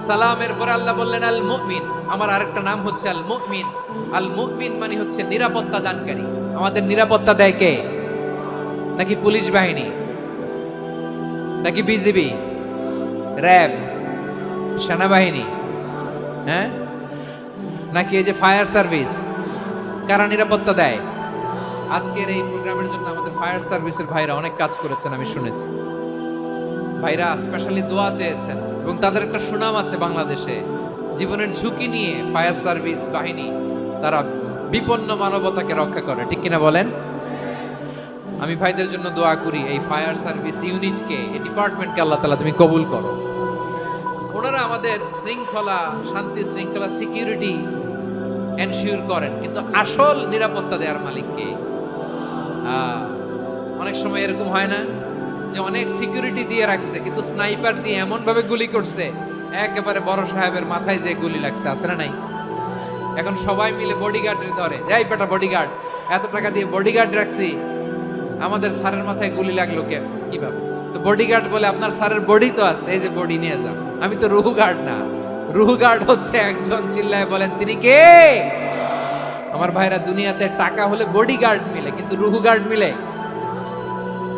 সালামের পরে আল্লাহ বললেন আল মুমিন। আমার আরেকটা নাম হচ্ছে আল মুমিন। আল মুমিন মানে হচ্ছে নিরাপত্তা দানকারী। আমাদের নিরাপত্তা দেয় কে? নাকি পুলিশ বাহিনী, নাকি বিজিবি, র্যাব, সেনাবাহিনী, হ্যাঁ, নাকি এই যে ফায়ার সার্ভিস? কারা নিরাপত্তা দেয়? আজকের এই প্রোগ্রামের জন্য আমাদের ফায়ার সার্ভিসের ভাইরা অনেক কাজ করেছেন, আমি শুনেছি। ভাইরা স্পেশালি দোয়া চেয়েছেন, এবং তাদের একটা সুনাম আছে বাংলাদেশে। জীবনের ঝুঁকি নিয়ে ফায়ার সার্ভিস বাহিনী তারা বিপন্ন মানবতাকে রক্ষা করে, ঠিক কিনা বলেন? আমি ভাইদের জন্য দোয়া করি, এই ফায়ার সার্ভিস ইউনিটকে, এই ডিপার্টমেন্টকে আল্লাহ তাআলা তুমি কবুল করো। ওনারা আমাদের শৃঙ্খলা, শান্তি শৃঙ্খলা, সিকিউরিটি এনশিওর করেন, কিন্তু আসল নিরাপত্তা দেওয়ার মালিক কে? অনেক সময় এরকম হয় না যে অনেক সিকিউরিটি দিয়ে রাখছে, কিন্তু স্নাইপার দিয়ে এমন ভাবে গুলি করছে একেবারে বড় সাহেবের মাথায় যে গুলি লাগছে, আছে না নাই? এখন সবাই মিলে বডিগার্ডের ধরে, যাই বেটা বডিগার্ড, এত টাকা দিয়ে বডিগার্ড রাখছি, আমাদের স্যারের মাথায় গুলি লাগলো কিভাবে? তো বডিগার্ড বলে আপনার স্যারের বডি তো আছে, এই যে বডি নিয়ে যাও। আমি তো রুহু গার্ড না। রুহু গার্ড হচ্ছে একজন, চিল্লায় বলেন তিনি কে? আমার ভাইরা, দুনিয়াতে টাকা হলে বডিগার্ড মিলে, কিন্তু রুহু গার্ড মিলে?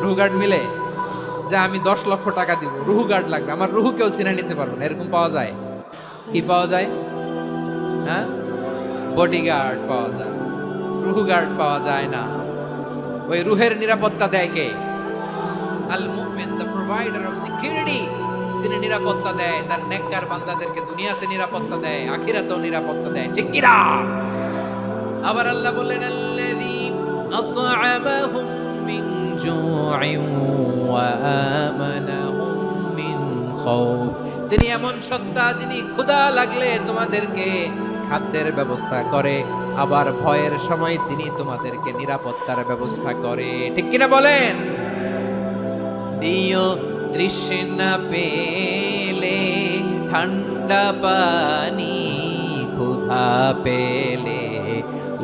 রুহু গার্ড মিলে? যে আমি 10 লক্ষ টাকা দিব, রুহু গার্ড লাগবে, আমার রুহু কেউ চিনে নিতে পারবে না, এরকম পাওয়া যায়? কি পাওয়া যায়? হ্যাঁ, বডিগার্ড পাওয়া যায়, রুহু গার্ড পাওয়া যায় না। ওই রুহের নিরাপত্তা দেয় কে? আল মুমিন, দ্য প্রোভাইডার অফ সিকিউরিটি। তিনি নিরাপত্তা দেয় তার নেককার বান্দাদেরকে, দুনিয়াতে নিরাপত্তা দেয়, আখিরাতেও নিরাপত্তা দেয়, ঠিক কি না? আবার আল্লাহ বললেন আল্লাযী আত'আমাহুম মিন জু'ইন ওয়া আমানাহুম মিন খাউফ। তিনি এমন সত্তা যিনি ক্ষুধা লাগলে তোমাদেরকে খাদ্যের ব্যবস্থা করে, আবার ভয়ের সময় তিনি তোমাদেরকে নিরাপত্তার ব্যবস্থা করে, ঠিক কিনা বলেন? দিও তৃষ্ণা পেলে ঠান্ডা পানি, ক্ষুধা পেলে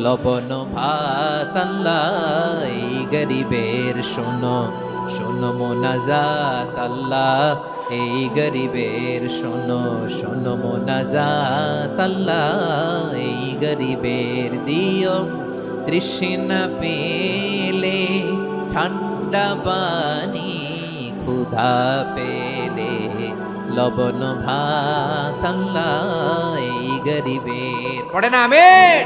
লবণ ভাত আল্লাহ, এই গরিবের শোনো শোনো মোনাজাত আল্লাহ, এই গরিবের শোনো শোনো মোনাজাত আল্লাহ, এই গরিবের দিও তৃষ্ণা পেলে ঠান্ডা পানি, ক্ষুধা পেলে লবণ ভাত আল্লাহ, এই গরিবের। পড়ে না আমিন।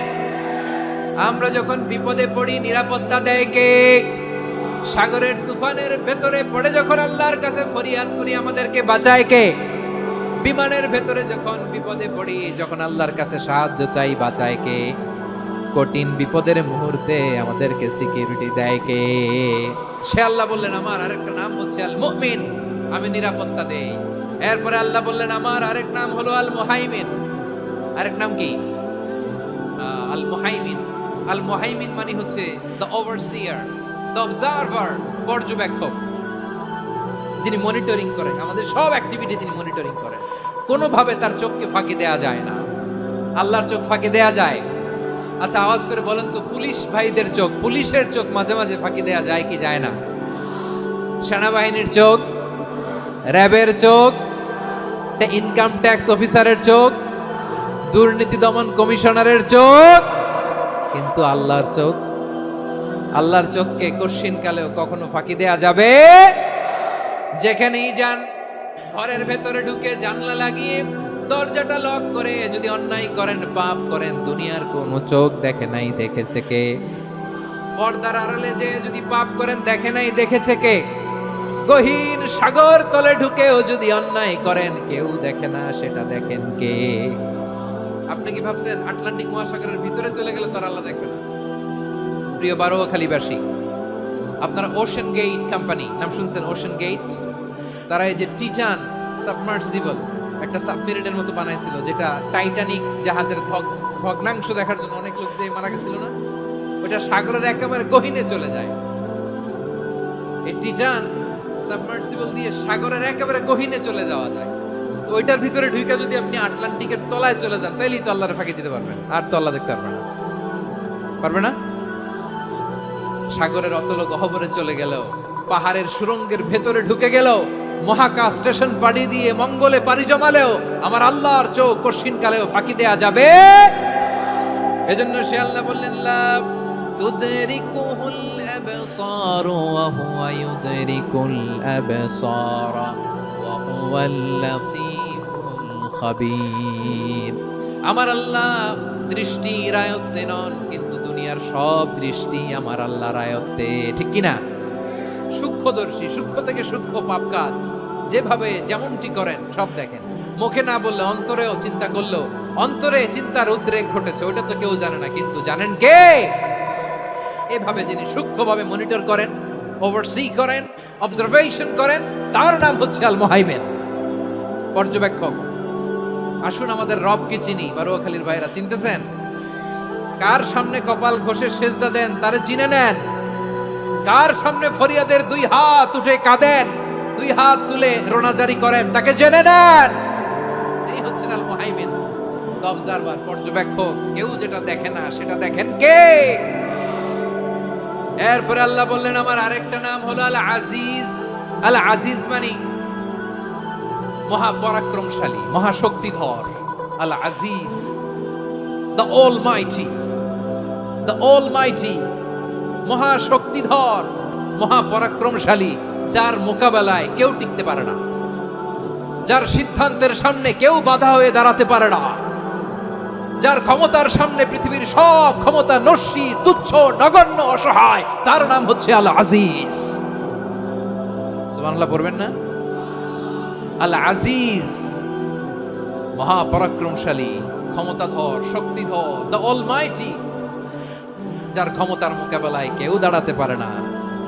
আমরা যখন বিপদে পড়ি নিরাপত্তা দেয় কে? সাগরের তুফানের ভেতরে পড়ে যখন আল্লাহর কাছে ফরিয়াদ করি আমাদেরকে বাঁচায় কে? বিমানের ভেতরে যখন বিপদে পড়ি, যখন আল্লাহর কাছে সাহায্য চাই বাঁচায় কে? কঠিন বিপদের মুহূর্তে আমাদেরকে সিকিউরিটি দেয় কে? সে আল্লাহ বললেন আমার আরেকটা নাম হচ্ছে আল মুমিন, আমি নিরাপত্তা দেই। এরপরে আল্লাহ বললেন আমার আরেক নাম হলো আল মুহাইমিন। আরেক নাম কি? আল মুহাইমিন। আল মুহাইমিন মানে হচ্ছে দ্য ওভারসিয়ার, দ্য অবজারভার, পর্যবেক্ষক, যিনি মনিটরিং করেন আমাদের সব অ্যাক্টিভিটি, তিনি মনিটরিং করেন। কোনোভাবে তার চোখকে ফাঁকি দেয়া যায় না। আল্লাহর চোখ ফাঁকি দেয়া যায়? আচ্ছা আওয়াজ করে বলেন তো, পুলিশ ভাইদের চোখ, পুলিশের চোখ মাঝে মাঝে ফাঁকি দেয়া যায় কি যায় না? সেনাবাহিনীর চোখ, র্যাবের চোখ, ইনকাম ট্যাক্স অফিসারের চোখ, দুর্নীতি দমন কমিশনারের চোখ, কিন্তু আল্লাহর চোখ, আল্লাহর চোখকে কশিন কালেও কখনো ফাঁকি দেয়া যাবে? যেখানেই যান, ঘরের ভেতরে ঢুকে জানলা লাগিয়ে দরজাটা লক করে যদি অন্যায় করেন, পাপ করেন, দুনিয়ার কোন চোখ দেখে নাই দেখেছে কে? পর্দার আড়ালে যে যদি পাপ করেন, দেখে নাই দেখেছে কে? গহীন সাগর তলে ঢুকেও যদি অন্যায় করেন, কেউ দেখে না, সেটা দেখেন কে? আপনি কি ভাবছেন আটলান্টিক মহাসাগরের ভিতরে চলে গেলে তার আল্লাহ দেখবে না? প্রিয় বারোয়াখালীবাসী, আপনারা ওশেন গেট কোম্পানি নাম শুনছেন? ওশেন গেট, তারা এই যে টিটান সাবমার্সিবল একটা সাবমেরিনের মতো বানাইছিল, যেটা টাইটানিক জাহাজের ভগ্নাংশ দেখার জন্য অনেক লোক যে মারা গেছিল না, ওটা সাগরের একেবারে গহীনে চলে যায়। এই টিটান সাবমার্সিবল দিয়ে সাগরের একেবারে গহীনে চলে যাওয়া যায়। তো ওইটার ভিতরে ঢুকে যদি আপনি আটলান্টিকের তলায় চলে যান, তাইলেই তো আল্লাহর ফাঁকি দিতে পারবেন, আর তো আল্লাহ দেখতে পারবে না। পারবে না? সাগরের অতল গহ্বরে চলে গেল, পাহাড়ের সুরঙ্গের ভেতরে ঢুকে গেল, মহাকাশ স্টেশন পাড়ি দিয়ে মঙ্গলে পাড়ি জমালেও আমার আল্লাহর চোখ কঠিন কালেও ফাঁকি দেয়া যাবে? এজন্য সে আল্লাহ বললেন লা তুদরিকুহুল আবসার ওয়া হুয়া ইউদরিকুল আবসার ওয়া হুয়াল লাতীফুল খাবীর। আমার আল্লাহ দৃষ্টির আয়ত্তে নন, কিন্তু দুনিয়ার সব দৃষ্টি আমার আল্লাহর আয়ত্তে, ঠিক কি না? সূক্ষ্মদর্শী, সূক্ষ্ম থেকে সূক্ষ্ম পাপ কাজ যেভাবে যেমনটি করেন সব দেখেন। মুখে না বললে অন্তরেও চিন্তা করলেও অন্তরে চিন্তার উদ্রেক ঘটেছে, ওটা তো কেউ জানে না, কিন্তু জানেন কে? এভাবে যিনি সূক্ষ্মভাবে মনিটর করেন, ওভারসি করেন, অবজারভেশন করেন, তার নাম হচ্ছে আল মুহাইমিন, পর্যবেক্ষক। আসুন আমাদের রবকে চিনি। বারোয়াখালীর ভাইরা চিনতেছেন? কার সামনে কপাল ঘষে সেজদা দেন তারে চিনে নেন। কার সামনে ফরিয়াদের দুই হাত উঠে কাঁদেন, দুই হাত তুলে রোনাজারি করেন, তাকে জেনে নেন। এই হচ্ছেন আল মুহাইমিন, অবজারভার, পর্যবেক্ষক। কেউ যেটা দেখে না সেটা দেখেন কে? এরপরে আল্লাহ বললেন আমার আরেকটা নাম হলো আল আজিজ। আল আজিজ মানে মহাপরাক্রমশালী, মহাশক্তিধর। আল আজিজ, দ্য অলমাইটি, দ্য অলমাইটি, মহাশক্তিধর, মহাপরাক্রমশালী, যার মোকাবেলায় কেউ টিকতে পারে না, যার সিদ্ধান্তের সামনে কেউ বাধা হয়ে দাঁড়াতে পারে না, যার ক্ষমতার সামনে পৃথিবীর সব ক্ষমতা নস্যি, তুচ্ছ, নগণ্য, অসহায়, তার নাম হচ্ছে আল আজিজ। সুবহানাল্লাহ পড়বেন না? আল আজিজ, মহাপরাক্রমশালী, ক্ষমতাধর, শক্তিধর, দ্য অলমাইটি, যার ক্ষমতার মোকাবেলায় কেউ দাঁড়াতে পারে না,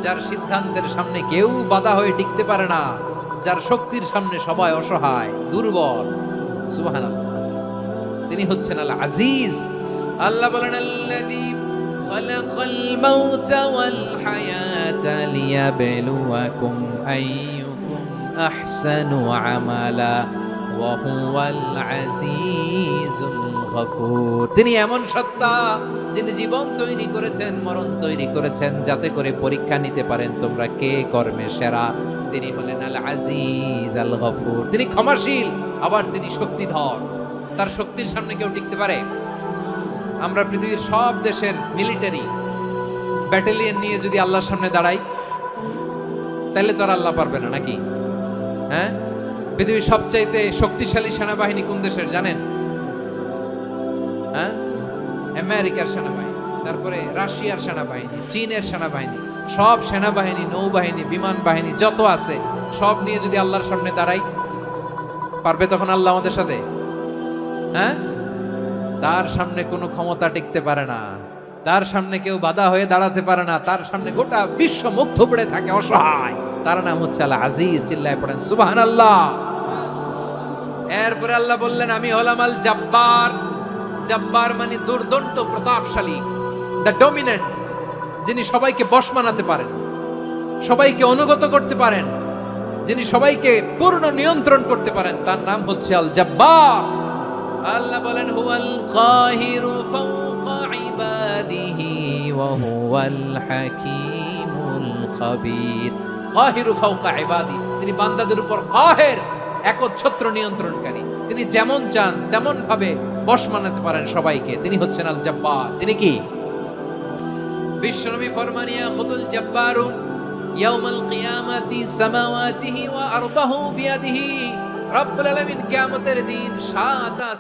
যার সিদ্ধান্তের সামনে কেউ বাধা হয়ে টিকতে পারে না, যার শক্তির সামনে সবাই অসহায়, দুর্বল। সুবহানাল্লাহ, তিনি হচ্ছেন আল আজিজ। আল্লাহ বলেন আল্লাযী খালাকাল মাউতা ওয়াল হায়াতা লিয়াবলুয়াকুম আইয়ুকুম আহসানু আমালা ওয়া হুয়াল আজিজুল গফুর। তিনি এমন সত্তা যিনি জীবন তৈরি করেছেন, মরণ তৈরি করেছেন, যাতে করে পরীক্ষা নিতে পারেন তোমরা কে কর্মে সেরা। তিনি হলেন আল আজিজ আল গফুর। তিনি ক্ষমাশীল, আবার তিনি শক্তিধর। তার শক্তির সামনে কেউ টিকতে পারে? আমরা পৃথিবীর সব দেশের মিলিটারি ব্যাটালিয়ন নিয়ে যদি আল্লাহর সামনে দাঁড়াই, তাহলে তো আর আল্লাহ পারবে না নাকি? হ্যাঁ, পৃথিবীর সবচাইতে শক্তিশালী সেনাবাহিনী কোন দেশের জানেন? হ্যাঁ, আমেরিকার সেনাবাহিনী, তারপরে রাশিয়ার সেনাবাহিনী, চীনের সেনাবাহিনী, সব সেনাবাহিনী, নৌবাহিনী, বিমান বাহিনী যত আছে সব নিয়ে যদি আল্লাহর সামনে দাঁড়াই, পারবে তখন আল্লাহ আমাদের সাথে? হ্যাঁ, তার সামনে কোনো ক্ষমতা টিকতে পারে না, তার সামনে কেউ বাধা হয়ে দাঁড়াতে পারে না, তার সামনে গোটা বিশ্ব মুখ থুবড়ে থাকে অসহায়। তার নাম হচ্ছে আল আজিজ। চিল্লায় পড়েন সুবহানাল্লাহ। এরপরে আল্লাহ বললেন আমি হলাম আল জাব্বার। জাব্বার মানে দুর্দন্ত প্রতাপশালী, দ্য ডমিনেন্ট, যিনি সবাইকে বশ মানাতে পারেন, সবাইকে অনুগত করতে পারেন, যিনি সবাইকে পূর্ণ নিয়ন্ত্রণ করতে পারেন, তার নাম হচ্ছে আল জাব্বার। আল্লাহ বলেন হুয়াল কাহিরু ফাওকা ইবাদিহি ওয়া হুয়াল হাকীমুল খাবীর। কাহিরু ফাওকা ইবাদি, তিনি বান্দাদের উপর কাহের, একচ্ছত্র নিয়ন্ত্রণকারী। তিনি যেমন চান তেমন ভাবে বশ মানাতে পারেন সবাইকে। তিনি হচ্ছেন আল জাব্বার। তিনি কি? বিশ্বনবী ফরমান ইয়াখুদুল জাব্বারু ইয়াউমাল কিয়ামাতি সামাওয়াতিহি ওয়া আরদাহু বিয়াদিহি। রব্বুল আলামিন কিয়ামতের দিন 7